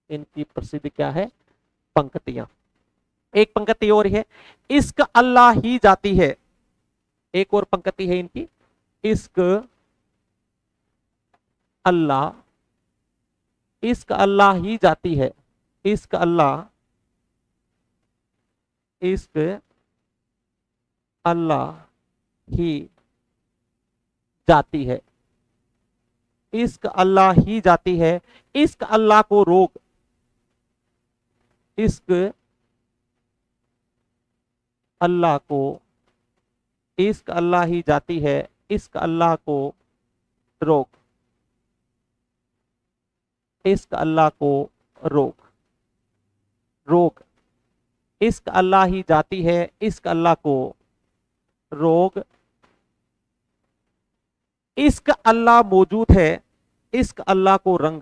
इनकी प्रसिद्ध क्या है, पंक्तियां। एक पंक्ति और है, इश्क अल्लाह ही जाती है, एक और पंक्ति है इनकी, इश्क अल्लाह, इश्क अल्लाह ही जाती है, इश्क अल्लाह, इश्क अल्लाह ही जाती है, इश्क अल्लाह ही जाती है, इश्क अल्लाह को रोक, इश्क अल्लाह को, इश्क अल्लाह ही जाती है, इश्क अल्लाह को रोक, इश्क अल्लाह को रोक, रोक, इश्क अल्लाह ही जाती है, इश्क अल्लाह को रोक, इश्क अल्लाह मौजूद है, इश्क अल्लाह को रंग,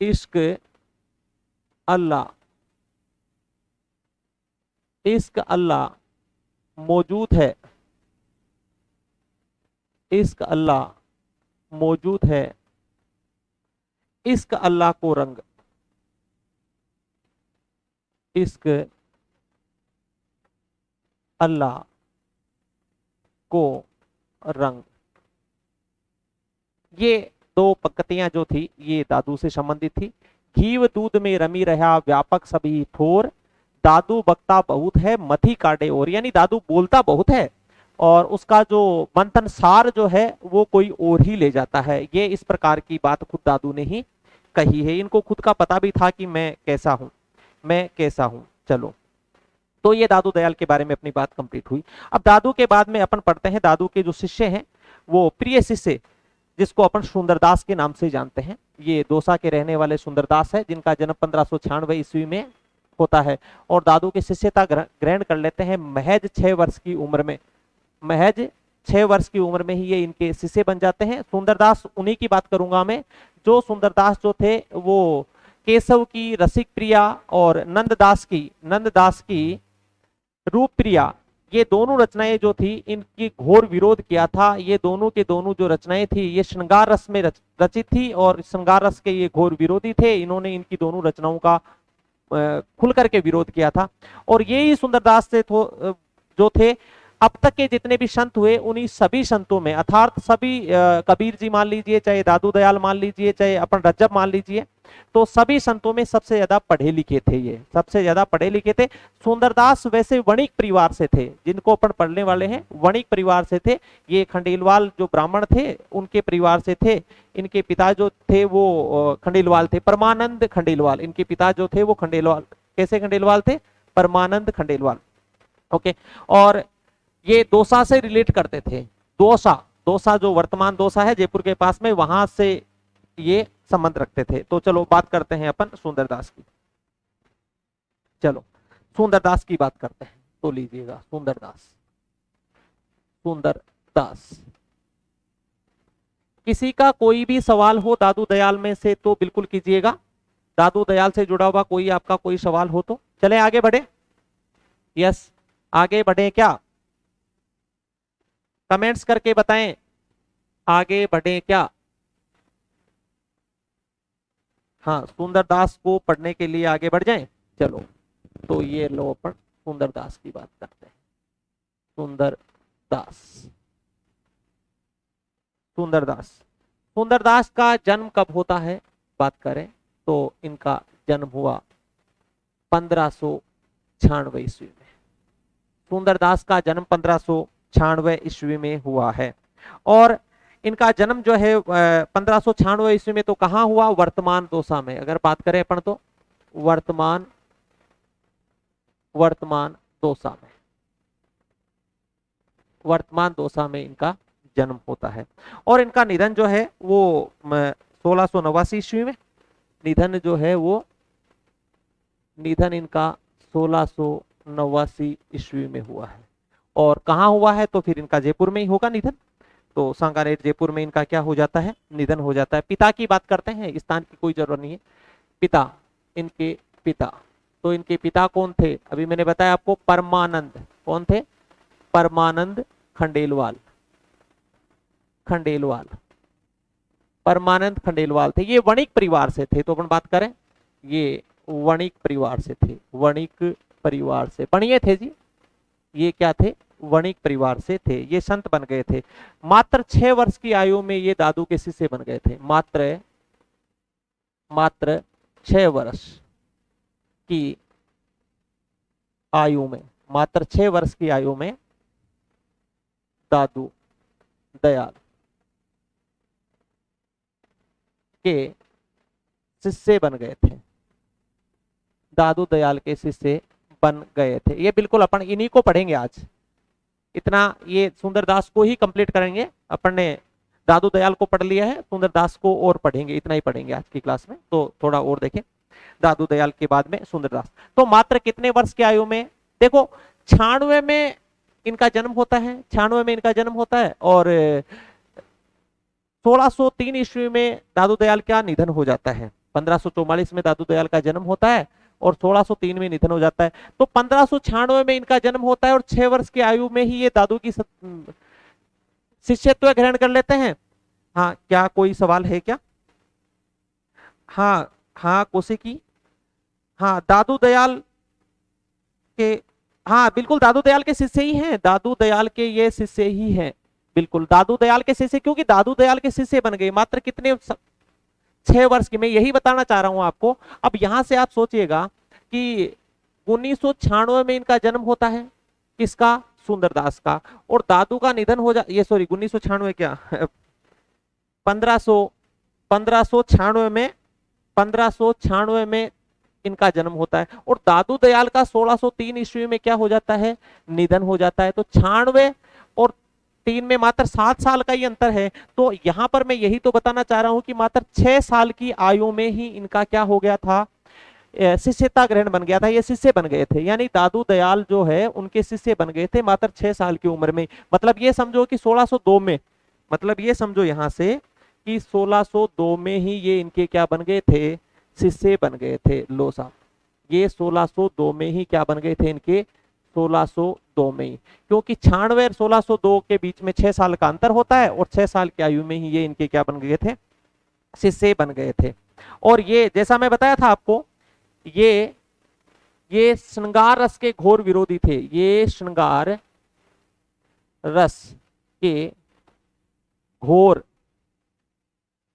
इश्क अल्लाह, इश्क अल्लाह मौजूद है, इश्क अल्लाह मौजूद है, इश्क अल्लाह को रंग, इश्क अल्लाह को रंग। ये दो पंक्तियां जो थी ये दादू से संबंधित थी। घीव दूध में रमी रहा व्यापक सभी ठोर, दादू बकता बहुत है मथी काटे और, यानी दादू बोलता बहुत है और उसका जो मंथन सार जो है वो कोई और ही ले जाता है। ये इस प्रकार की बात खुद दादू ने ही कही है। इनको खुद का पता भी था कि मैं कैसा हूं, मैं कैसा हूं। चलो, तो ये दादू दयाल के बारे में अपनी बात कंप्लीट हुई। अब दादू के बाद में अपन पढ़ते हैं दादू के जो शिष्य हैं, वो प्रिय शिष्य जिसको अपन सुंदरदास के नाम से जानते हैं। ये दौसा के रहने वाले सुंदरदास है, जिनका जन्म 1596 ईस्वी में होता है और दादू की शिष्यता ग्रहण कर लेते हैं महज 6 वर्ष की उम्र में। महज 6 वर्ष की उम्र में ही ये इनके शिष्य बन जाते हैं। सुंदरदास उन्हीं की बात करूंगा मैं, जो सुंदरदास जो थे वो केशव की रसिक प्रिया और नंददास की रूप प्रिया, ये दोनों रचनाएं जो थी इनकी घोर विरोध किया था। ये दोनों के दोनों जो रचनाएं थी ये श्रृंगार रस में रचित थी और श्रृंगार रस के ये घोर विरोधी थे। इन्होंने इनकी दोनों रचनाओं का खुल करके विरोध किया था। और ये ही सुंदरदास से जो थे अब तक के जितने भी संत हुए उन्हीं सभी संतों में, अर्थात सभी कबीर जी मान लीजिए, चाहे दादू दयाल मान लीजिए, चाहे अपन रज्जब मान लीजिए, तो सभी संतों में सबसे ज्यादा पढ़े लिखे थे। ये सबसे ज्यादा पढ़े लिखे थे। सुंदरदास वैसे वणिक परिवार से थे, जिनको अपन पढ़ने वाले हैं वणिक परिवार से थे। ये खंडेलवाल जो ब्राह्मण थे उनके परिवार से थे। इनके पिता जो थे वो खंडेलवाल थे, परमानंद खंडेलवाल। इनके पिता जो थे वो खंडेलवाल, कैसे खंडेलवाल थे? परमानंद खंडेलवाल। ओके, और ये दौसा से रिलेट करते थे। दौसा जो वर्तमान दौसा है जयपुर के पास में, वहां से ये संबंध रखते थे। तो चलो बात करते हैं अपन सुंदरदास की। चलो सुंदरदास की बात करते हैं। तो लीजिएगा सुंदरदास। किसी का कोई भी सवाल हो दादू दयाल में से तो बिल्कुल कीजिएगा। दादू दयाल से जुड़ा हुआ कोई आपका कोई सवाल हो तो चले आगे बढ़े। यस, आगे बढ़े क्या? कमेंट्स करके बताएं, आगे बढ़े क्या? हाँ, सुंदरदास को पढ़ने के लिए आगे बढ़ जाएं। चलो, तो ये लो अपन सुंदरदास की बात करते हैं। सुंदरदास का जन्म कब होता है बात करें तो इनका जन्म हुआ 1596 ईस्वी में। सुंदरदास का जन्म 1596 ईस्वी में हुआ है। और इनका जन्म जो है 1596 ईस्वी में तो कहाँ हुआ? वर्तमान दौसा में। अगर बात करें अपन तो वर्तमान दौसा में इनका जन्म होता है। और इनका निधन जो है वो 1689 ईस्वी में। निधन जो है वो निधन इनका 1689 ईस्वी में हुआ है। और कहाँ हुआ है? तो फिर इनका जयपुर में ही होगा निधन। तो सांगानेर जयपुर में इनका क्या हो जाता है? निधन हो जाता है। पिता की बात करते हैं, स्थान की कोई जरूरत नहीं है। पिता, इनके पिता, तो इनके पिता कौन थे? अभी मैंने बताया आपको, परमानंद। कौन थे? परमानंद खंडेलवाल। परमानंद खंडेलवाल थे। ये वणिक परिवार से थे। तो अपन बात करें, ये वणिक परिवार से थे। वणिक परिवार से, पढ़िए थे जी, ये क्या थे? वणिक परिवार से थे। ये संत बन गए थे। मात्र 6 वर्ष की आयु में ये दादू के शिष्य बन गए थे। मात्र 6 वर्ष की आयु में, मात्र 6 वर्ष की आयु में दादू दयाल के शिष्य बन गए थे। दादू दयाल के शिष्य बन गए थे। ये बिल्कुल अपन इन्हीं को पढ़ेंगे आज, इतना ये सुंदरदास को ही कंप्लीट करेंगे। अपन ने दादू दयाल को पढ़ लिया है, सुंदरदास को और पढ़ेंगे, इतना ही पढ़ेंगे आज की क्लास में। तो थोड़ा और देखें, दादू दयाल के बाद में सुंदरदास। तो मात्र कितने वर्ष की आयु में, देखो 96 में इनका जन्म होता है, 96 में इनका जन्म होता है, और 1603 ईस्वी में दादू दयाल का निधन हो जाता है। 1544 में दादू दयाल का जन्म होता है और 1603 में निधन हो जाता है। तो 1596 में इनका जन्म होता है और 6 वर्ष की आयु में ही ये दादू की शिष्यत्व ग्रहण कर लेते हैं। हाँ, क्या कोई सवाल है क्या? हाँ हाँ कौशिकी, हाँ दादू दयाल के, हाँ बिल्कुल दादू दयाल के शिष्य ही हैं, दादू दयाल के ये शिष्य ही हैं, बिल्कुल दादू दयाल के शिष्य, क्योंकि दादू दयाल के शिष्य बन गए मात्र कितने, 6 वर्ष की। मैं यही बताना चाह रहा हूं आपको। अब यहां से आप सोचिएगा कि 1996 में इनका जन्म होता है, किसका? सुंदरदास का। और दादू का निधन हो जा, ये सॉरी 1996 क्या 1596 में इनका जन्म होता है और दादू दयाल का 1603 ईस्वी में क्या हो जाता है? निधन हो जाता है। तो 96 और 3 में मात्र 7 साल का ही अंतर है। तो यहां पर मैं यही तो बताना चाह रहा हूं कि मात्र 6 साल की आयु में ही इनका क्या हो गया था? शिष्यता ग्रहण बन गया था, ये शिष्य बन गए थे। यानी दादू दयाल जो है उनके शिष्य बन गए थे मात्र 6 साल की उम्र में। मतलब ये समझो कि 1602 में, मतलब ये समझो यहां से कि 1602 में ही ये इनके क्या बन गए थे? शिष्य बन गए थे। लो साहब, ये 1602 में ही क्या बन गए थे इनके? 1602 में ही, क्योंकि 96 और 1602 के बीच में 6 साल का अंतर होता है और 6 साल की आयु में ही ये इनके क्या बन गए थे? शिष्य बन गए थे। और ये जैसा मैं बताया था आपको, ये श्रृंगार रस के घोर विरोधी थे। ये श्रृंगार रस के घोर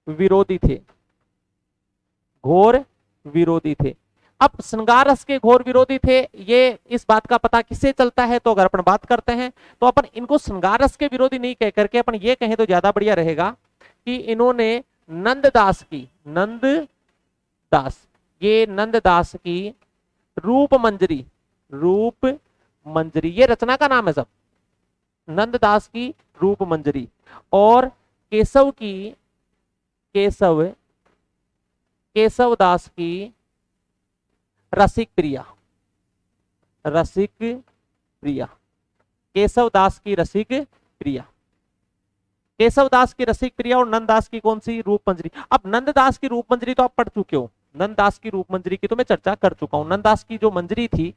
विरोधी थे, घोर विरोधी थे। अब श्रृंगार रस के घोर विरोधी थे, ये इस बात का पता किससे चलता है? तो अगर अपन बात करते हैं तो अपन इनको श्रृंगार रस के विरोधी नहीं कह करके अपन ये कहें तो ज्यादा बढ़िया रहेगा कि इन्होंने नंददास की, नंददास, ये नंददास की रूप मंजरी, रूप मंजरी ये रचना का नाम है सब, नंददास की रूप मंजरी, और केशव की, केशवदास की रसिक प्रिया, रसिक प्रिया, केशवदास की रसिक प्रिया, केशवदास की रसिक प्रिया और नंददास की कौन सी? रूप मंजरी। अब नंददास की रूप मंजरी तो आप पढ़ चुके हो, नंददास की रूप मंजरी की तो मैं चर्चा कर चुका हूं। नंददास की जो मंजरी थी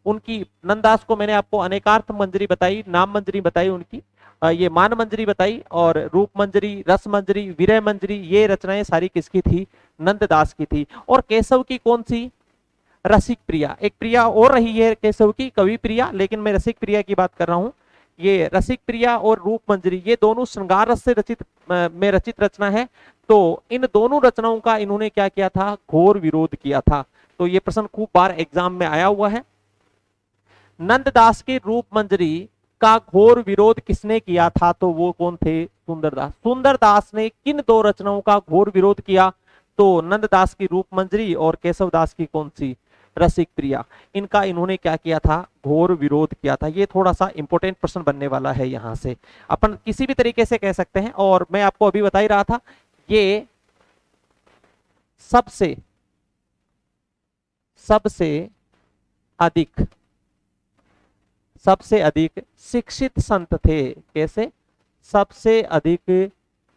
उनकी, नंददास को मैंने आपको अनेकार्थ मंजरी बताई, नाम मंजरी बताई उनकी, ये मान मंजरी बताई, और रूप मंजरी, रस मंजरी, विरह मंजरी, ये रचनाएं सारी किसकी थी? नंददास की थी। और केशव की कौन सी? रसिक प्रिया। एक प्रिया और रही है केशव की, कवि प्रिया, लेकिन मैं रसिक प्रिया की बात कर रहा हूं। ये रसिक प्रिया और रूप मंजरी ये दोनों श्रृंगार रस से रचित रचना है। तो इन दोनों रचनाओं का इन्होंने क्या किया था? घोर विरोध किया था। तो ये प्रश्न खूब बार एग्जाम में आया हुआ है। नंददास की रूप मंजरी का घोर विरोध किसने किया था? तो वो कौन थे? सुंदरदास। सुंदरदास ने किन दो रचनाओं का घोर विरोध किया? तो नंददास की रूप मंजरी और केशवदास की कौन सी? रसिक प्रिया। इनका इन्होंने क्या किया था? घोर विरोध किया था। ये थोड़ा सा इंपॉर्टेंट प्रश्न बनने वाला है, यहां से अपन किसी भी तरीके से कह सकते हैं। और मैं आपको अभी बता ही रहा था, ये सबसे अधिक शिक्षित संत थे। कैसे? सबसे अधिक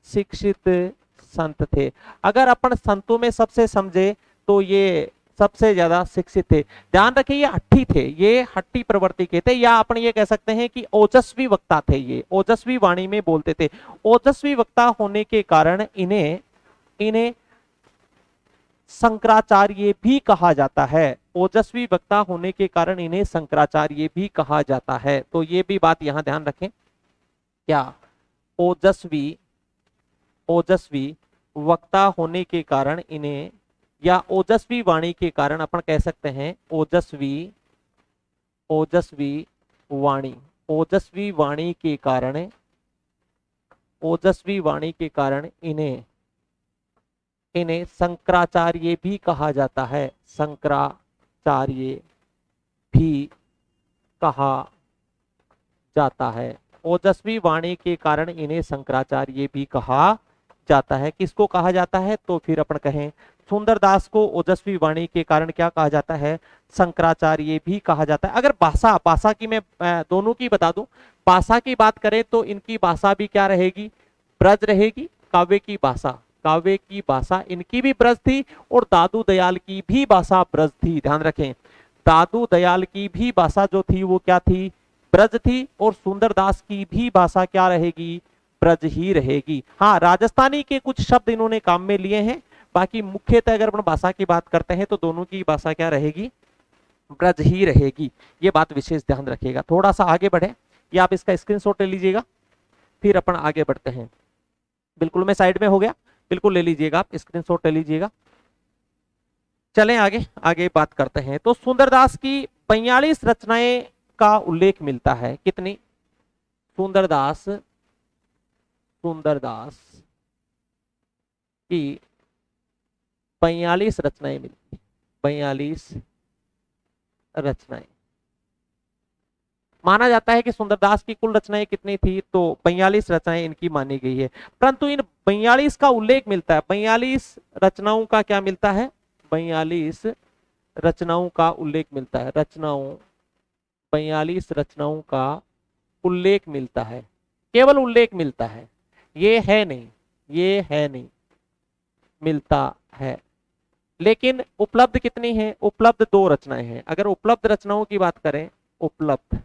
शिक्षित संत थे। अगर अपन संतों में सबसे समझे तो ये सबसे ज्यादा शिक्षित थे। ध्यान रखिए, ये हट्टी थे, ये हट्टी प्रवृत्ति के थे, या अपन ये कह सकते हैं कि ओजस्वी वक्ता थे। ये ओजस्वी वाणी में बोलते थे। ओजस्वी वक्ता होने के कारण इन्हें शंकराचार्य भी कहा जाता है। ओजस्वी वक्ता होने के कारण इन्हें शंकराचार्य भी कहा जाता है। तो ये भी बात यहां ध्यान रखें। क्या? ओजस्वी वक्ता होने के कारण इन्हें, या ओजस्वी वाणी के कारण अपन कह सकते हैं ओजस्वी वाणी, ओजस्वी वाणी के कारण इन्हें शंकराचार्य भी कहा जाता है। शंकराचार्य भी कहा जाता है। ओजस्वी वाणी के कारण इन्हें शंकराचार्य भी कहा जाता है। किसको कहा जाता है? तो फिर अपन कहें सुंदरदास को ओजस्वी वाणी के कारण क्या कहा जाता है? शंकराचार्य भी कहा जाता है। अगर भाषा की मैं दोनों की बता दूं, भाषा की बात करें तो इनकी भाषा भी क्या रहेगी? ब्रज रहेगी। काव्य की भाषा इनकी भी ब्रज थी और दादू दयाल की भी भाषा ब्रज थी। ध्यान रखें, दादू दयाल की भी भाषा जो थी वो क्या थी? ब्रज थी। और सुंदरदास की भी भाषा क्या रहेगी? ब्रज ही रहेगी। हाँ, राजस्थानी के कुछ शब्द इन्होंने काम में लिए हैं, बाकी मुख्यतः अगर अपन भाषा की बात करते हैं तो दोनों की भाषा क्या रहेगी? ब्रज ही रहेगी। ये बात विशेष ध्यान रखिएगा। थोड़ा सा आगे बढ़े, या आप इसका स्क्रीनशॉट ले लीजिएगा, फिर अपन आगे बढ़ते हैं। बिल्कुल मैं साइड में हो गया, बिल्कुल ले लीजिएगा, आप स्क्रीनशॉट ले लीजिएगा। चलें आगे आगे बात करते हैं। तो सुंदरदास की 42 रचनाएं का उल्लेख मिलता है। कितनी? सुंदरदास की 42 रचनाएं मिलती है। 42 रचनाएं। माना जाता है कि सुंदरदास की कुल रचनाएं कितनी थी? तो 42 रचनाएं इनकी मानी गई है। परंतु इन 42 का उल्लेख मिलता है। 42 रचनाओं का क्या मिलता है? 42 रचनाओं का उल्लेख मिलता है। 42 रचनाओं का उल्लेख मिलता है। केवल उल्लेख मिलता है, ये है नहीं, मिलता है। लेकिन उपलब्ध कितनी है? उपलब्ध 2 रचनाएं हैं। अगर उपलब्ध रचनाओं की बात करें, उपलब्ध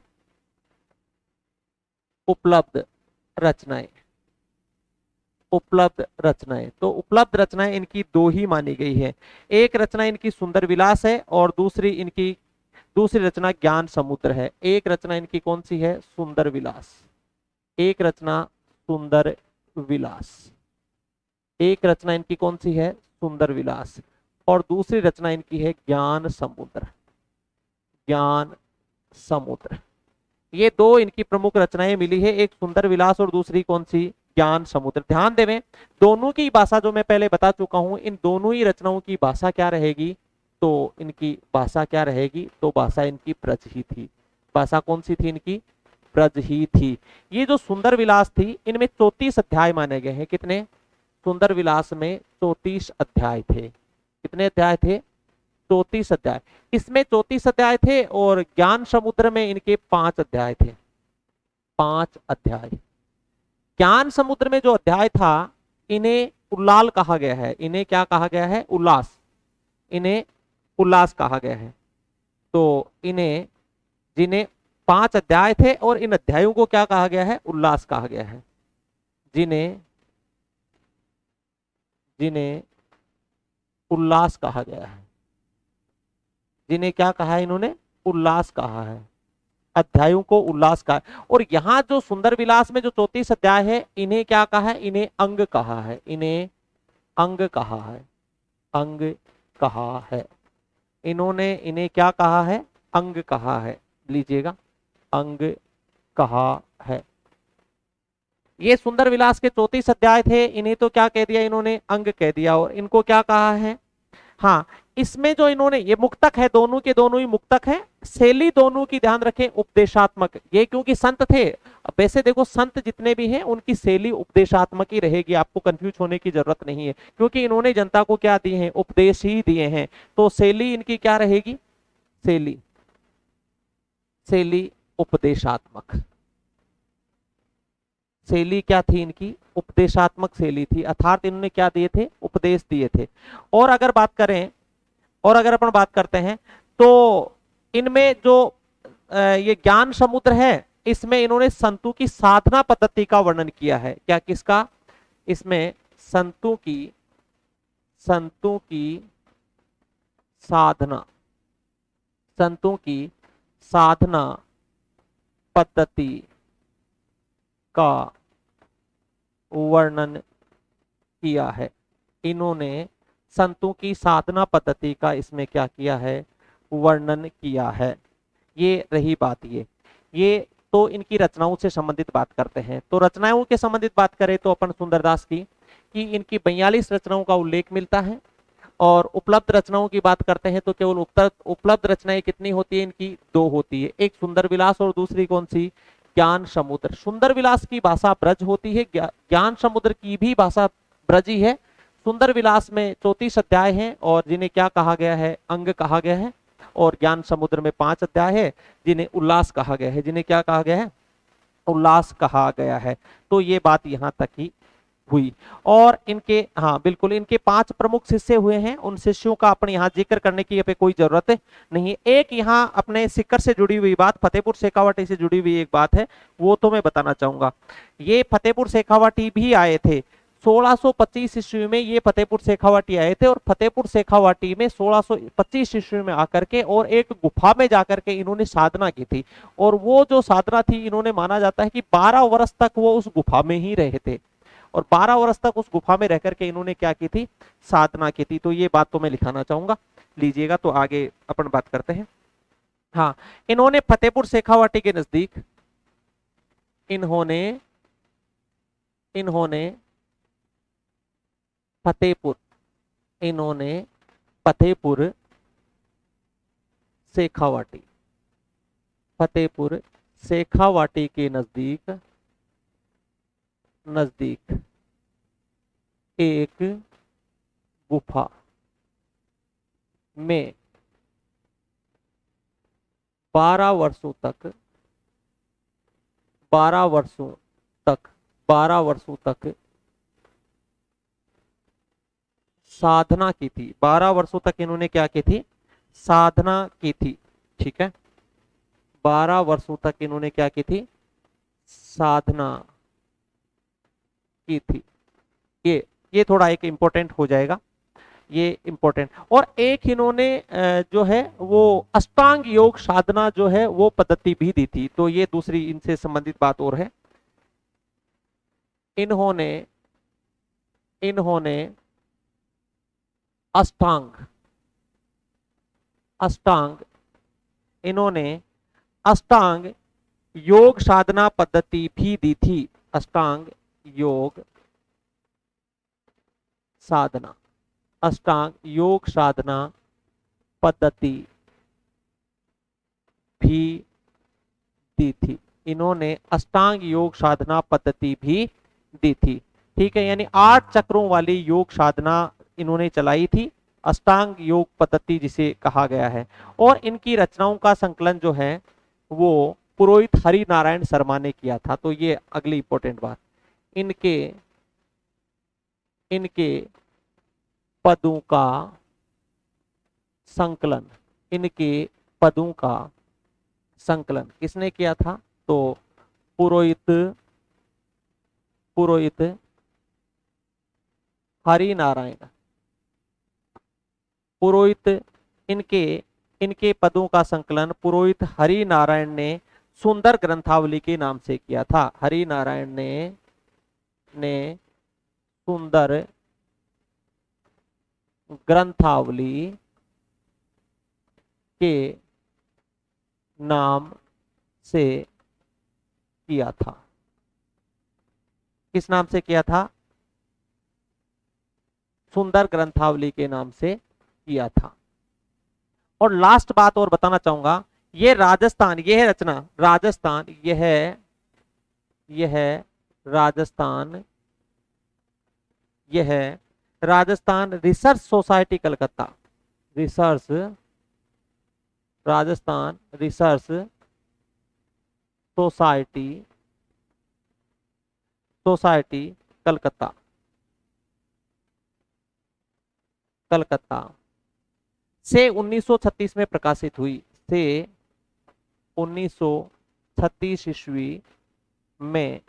रचनाएं, तो उपलब्ध रचनाएं इनकी 2 ही मानी गई है। एक रचना इनकी सुंदर विलास है और दूसरी रचना ज्ञान समुद्र है। एक रचना इनकी कौन सी है? सुंदर विलास। एक रचना सुंदर विलास। एक रचना इनकी कौन सी है? सुंदर विलास। और दूसरी रचना इनकी है ज्ञान समुद्र। ये 2 इनकी प्रमुख रचनाएं मिली है, एक सुंदर विलास और दूसरी कौन सी? ज्ञान समुद्र। ध्यान देवें, दोनों की भाषा जो मैं पहले बता चुका हूं, इन दोनों ही रचनाओं की भाषा क्या रहेगी? तो इनकी भाषा क्या रहेगी? तो भाषा इनकी ब्रज ही थी। भाषा कौन सी थी इनकी? ब्रज ही थी। ये जो सुंदर विलास थी, इनमें 34 अध्याय माने गए हैं। कितने? सुंदर विलास में 34 अध्याय थे। कितने अध्याय थे? 34 अध्याय। इसमें 34 अध्याय थे और ज्ञान समुद्र में इनके 5 अध्याय थे। 5 अध्याय। ज्ञान समुद्र में जो अध्याय था, इन्हें उल्लाल कहा गया है। इन्हें क्या कहा गया है? उल्लास। इन्हें उल्लास कहा गया है। तो जिन्हें 5 अध्याय थे और इन अध्यायों को क्या कहा गया है? उल्लास कहा गया है। जिन्हें उल्लास कहा गया है। जिन्हें क्या कहा है इन्होंने? उल्लास कहा है। अध्यायों को उल्लास कहा है। और यहाँ जो सुंदर विलास में जो 34 अध्याय है, इन्हें क्या कहा है? इन्हें अंग कहा है। इन्हें अंग कहा है। अंग कहा है। इन्हें क्या कहा है? अंग कहा है। लीजिएगा, अंग कहा है। ये सुंदर विलास के 34 अध्याय थे, इन्हें तो क्या कह दिया इन्होंने? अंग कह दिया। और इनको क्या कहा है? हाँ, इसमें जो इन्होंने, ये मुक्तक है, दोनों के दोनों ही मुक्तक है। शैली दोनों की ध्यान रखें उपदेशात्मक। ये क्योंकि संत थे, वैसे देखो संत जितने भी हैं उनकी शैली उपदेशात्मक ही रहेगी, आपको कंफ्यूज होने की जरूरत नहीं है, क्योंकि इन्होंने जनता को क्या दिए हैं? उपदेश ही दिए हैं। तो शैली इनकी क्या रहेगी? शैली उपदेशात्मक। शैली क्या थी इनकी? उपदेशात्मक शैली थी। अर्थात इन्होंने क्या दिए थे? उपदेश दिए थे। और अगर अपन बात करते हैं तो इनमें जो ये ज्ञान समुद्र है, इसमें इन्होंने संतों की साधना पद्धति का वर्णन किया है। क्या? किसका? इसमें संतों की साधना पद्धति का वर्णन किया है। इन्होंने संतों की साधना पद्धति का इसमें क्या किया है? वर्णन किया है। ये रही बात। ये तो इनकी रचनाओं से संबंधित बात करते हैं। तो रचनाओं के संबंधित बात करें तो अपन सुंदरदास की कि इनकी 42 रचनाओं का उल्लेख मिलता है और उपलब्ध रचनाओं की बात करते हैं तो केवल उपलब्ध रचनाएं कितनी होती है इनकी? 2 होती है, एक सुंदर विलास और दूसरी कौन सी? ज्ञान समुद्र। सुंदर विलास की भाषा ब्रज होती है, ज्ञान समुद्र की भी भाषा ब्रजी है। सुंदर विलास में 34 अध्याय हैं और जिन्हें क्या कहा गया है? अंग कहा गया है। और ज्ञान समुद्र में 5 अध्याय है जिन्हें उल्लास कहा गया है। जिन्हें क्या कहा गया है? उल्लास कहा गया है। तो ये बात यहां तक ही हुई। और इनके, हाँ बिल्कुल, इनके 5 प्रमुख शिष्य हुए हैं। उन शिष्यों का अपने यहाँ जिक्र करने की पे कोई जरूरत नहीं है। एक यहाँ अपने सिक्कर से जुड़ी हुई बात, फतेहपुर शेखावाटी से जुड़ी हुई एक बात है, वो तो मैं बताना चाहूंगा। ये फतेहपुर शेखावाटी भी आए थे 1625 ईस्वी में। ये फतेहपुर शेखावाटी आए थे और फतेहपुर शेखावाटी में 1625 ईस्वी में आकर के और एक गुफा में जाकर के इन्होंने साधना की थी। और वो जो साधना थी, इन्होंने माना जाता है कि 12 वर्ष तक वो उस गुफा में ही रहे थे और 12 वर्ष तक उस गुफा में रहकर के इन्होंने क्या की थी? साधना की थी। तो ये बात तो मैं लिखाना चाहूंगा, लीजिएगा। तो आगे अपन बात करते हैं। हाँ, इन्होंने फतेहपुर शेखावाटी के नजदीक इन्होंने फतेहपुर फतेहपुर शेखावाटी के नजदीक एक गुफा में 12 वर्षों तक साधना की थी। 12 वर्षों तक इन्होंने क्या की थी? साधना की थी। ठीक है, 12 वर्षों तक इन्होंने क्या की थी? साधना की थी। ये थोड़ा एक इंपॉर्टेंट हो जाएगा, ये इंपॉर्टेंट। और एक इन्होंने जो है वो अष्टांग योग साधना जो है वो पद्धति भी दी थी। तो ये दूसरी इनसे संबंधित बात और है। इन्होंने अष्टांग योग साधना पद्धति भी दी थी। अष्टांग योग साधना पद्धति भी दी थी। इन्होंने अष्टांग योग साधना पद्धति भी दी थी। ठीक है, यानी 8 चक्रों वाली योग साधना इन्होंने चलाई थी, अष्टांग योग पद्धति जिसे कहा गया है। और इनकी रचनाओं का संकलन जो है वो पुरोहित हरि नारायण शर्मा ने किया था। तो ये अगली इंपॉर्टेंट बात, इनके पदों का संकलन किसने किया था? तो पुरोहित हरि नारायण, इनके पदों का संकलन पुरोहित हरि नारायण ने सुंदर ग्रंथावली के नाम से किया था। हरि नारायण ने सुंदर ग्रंथावली के नाम से किया था। किस नाम से किया था? सुंदर ग्रंथावली के नाम से किया था। और लास्ट बात और बताना चाहूंगा, ये राजस्थान, यह है रचना राजस्थान, यह Rajasthan research society Calcutta, Rajasthan research society Calcutta से 1936 में प्रकाशित हुई। से 1936 ईस्वी में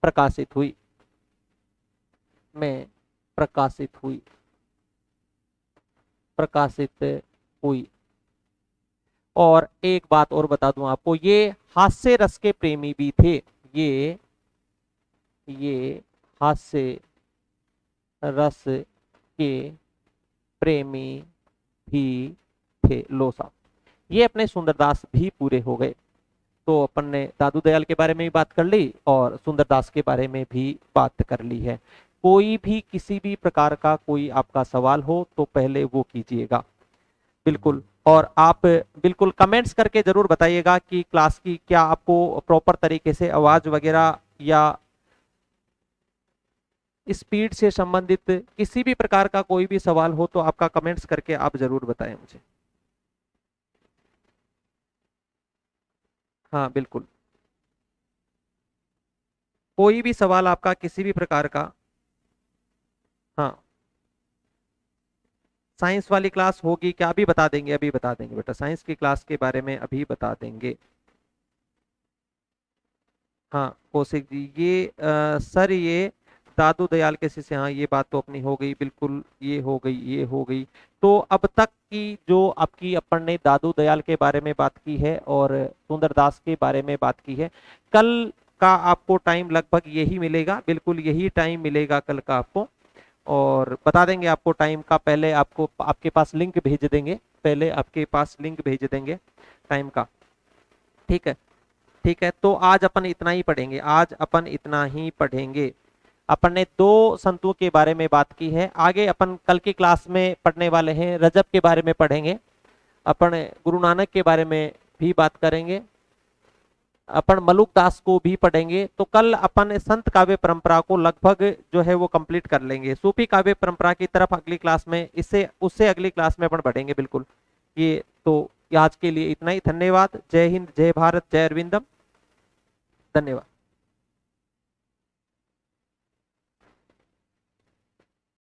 प्रकाशित हुई। और एक बात और बता दूं आपको, ये हास्य रस के प्रेमी भी थे। ये हास्य रस के प्रेमी भी थे। लो साहब, ये अपने सुंदरदास भी पूरे हो गए। तो अपन ने दादू दयाल के बारे में भी बात कर ली और सुंदरदास के बारे में भी बात कर ली है। कोई भी किसी भी प्रकार का कोई आपका सवाल हो तो पहले वो कीजिएगा, बिल्कुल। और आप बिल्कुल कमेंट्स करके जरूर बताइएगा कि क्लास की क्या आपको प्रॉपर तरीके से आवाज वगैरह या स्पीड से संबंधित किसी भी प्रकार का कोई भी सवाल हो तो आपका कमेंट्स करके आप जरूर बताएं मुझे। हाँ बिल्कुल, कोई भी सवाल आपका किसी भी प्रकार का। हाँ, साइंस वाली क्लास होगी क्या? अभी बता देंगे, अभी बता देंगे बेटा, साइंस की क्लास के बारे में अभी बता देंगे। हाँ कौशिक जी, ये सर ये दादू दयाल के शिष्य, हाँ ये बात तो अपनी हो गई, बिल्कुल ये हो गई, ये हो गई। तो अब तक की जो आपकी अपन ने दादू दयाल के बारे में बात की है और सुंदरदास के बारे में बात की है। कल का आपको टाइम लगभग यही मिलेगा, बिल्कुल यही टाइम मिलेगा कल का आपको। और बता देंगे आपको टाइम का, पहले आपको आपके पास लिंक भेज देंगे, पहले आपके पास लिंक भेज देंगे टाइम का। ठीक है, ठीक है। तो आज अपन इतना ही पढ़ेंगे, आज अपन इतना ही पढ़ेंगे। अपन ने दो संतों के बारे में बात की है, आगे अपन कल की क्लास में पढ़ने वाले हैं रजब के बारे में पढ़ेंगे, अपन गुरु नानक के बारे में भी बात करेंगे, अपन मलुक दास को भी पढ़ेंगे। तो कल अपन संत काव्य परंपरा को लगभग जो है वो कंप्लीट कर लेंगे। सूफी काव्य परंपरा की तरफ अगली क्लास में, इससे उससे अगली क्लास में अपन पढ़ेंगे, बिल्कुल। ये तो आज के लिए इतना ही। धन्यवाद। जय हिंद, जय भारत, जय अरविंदम। धन्यवाद।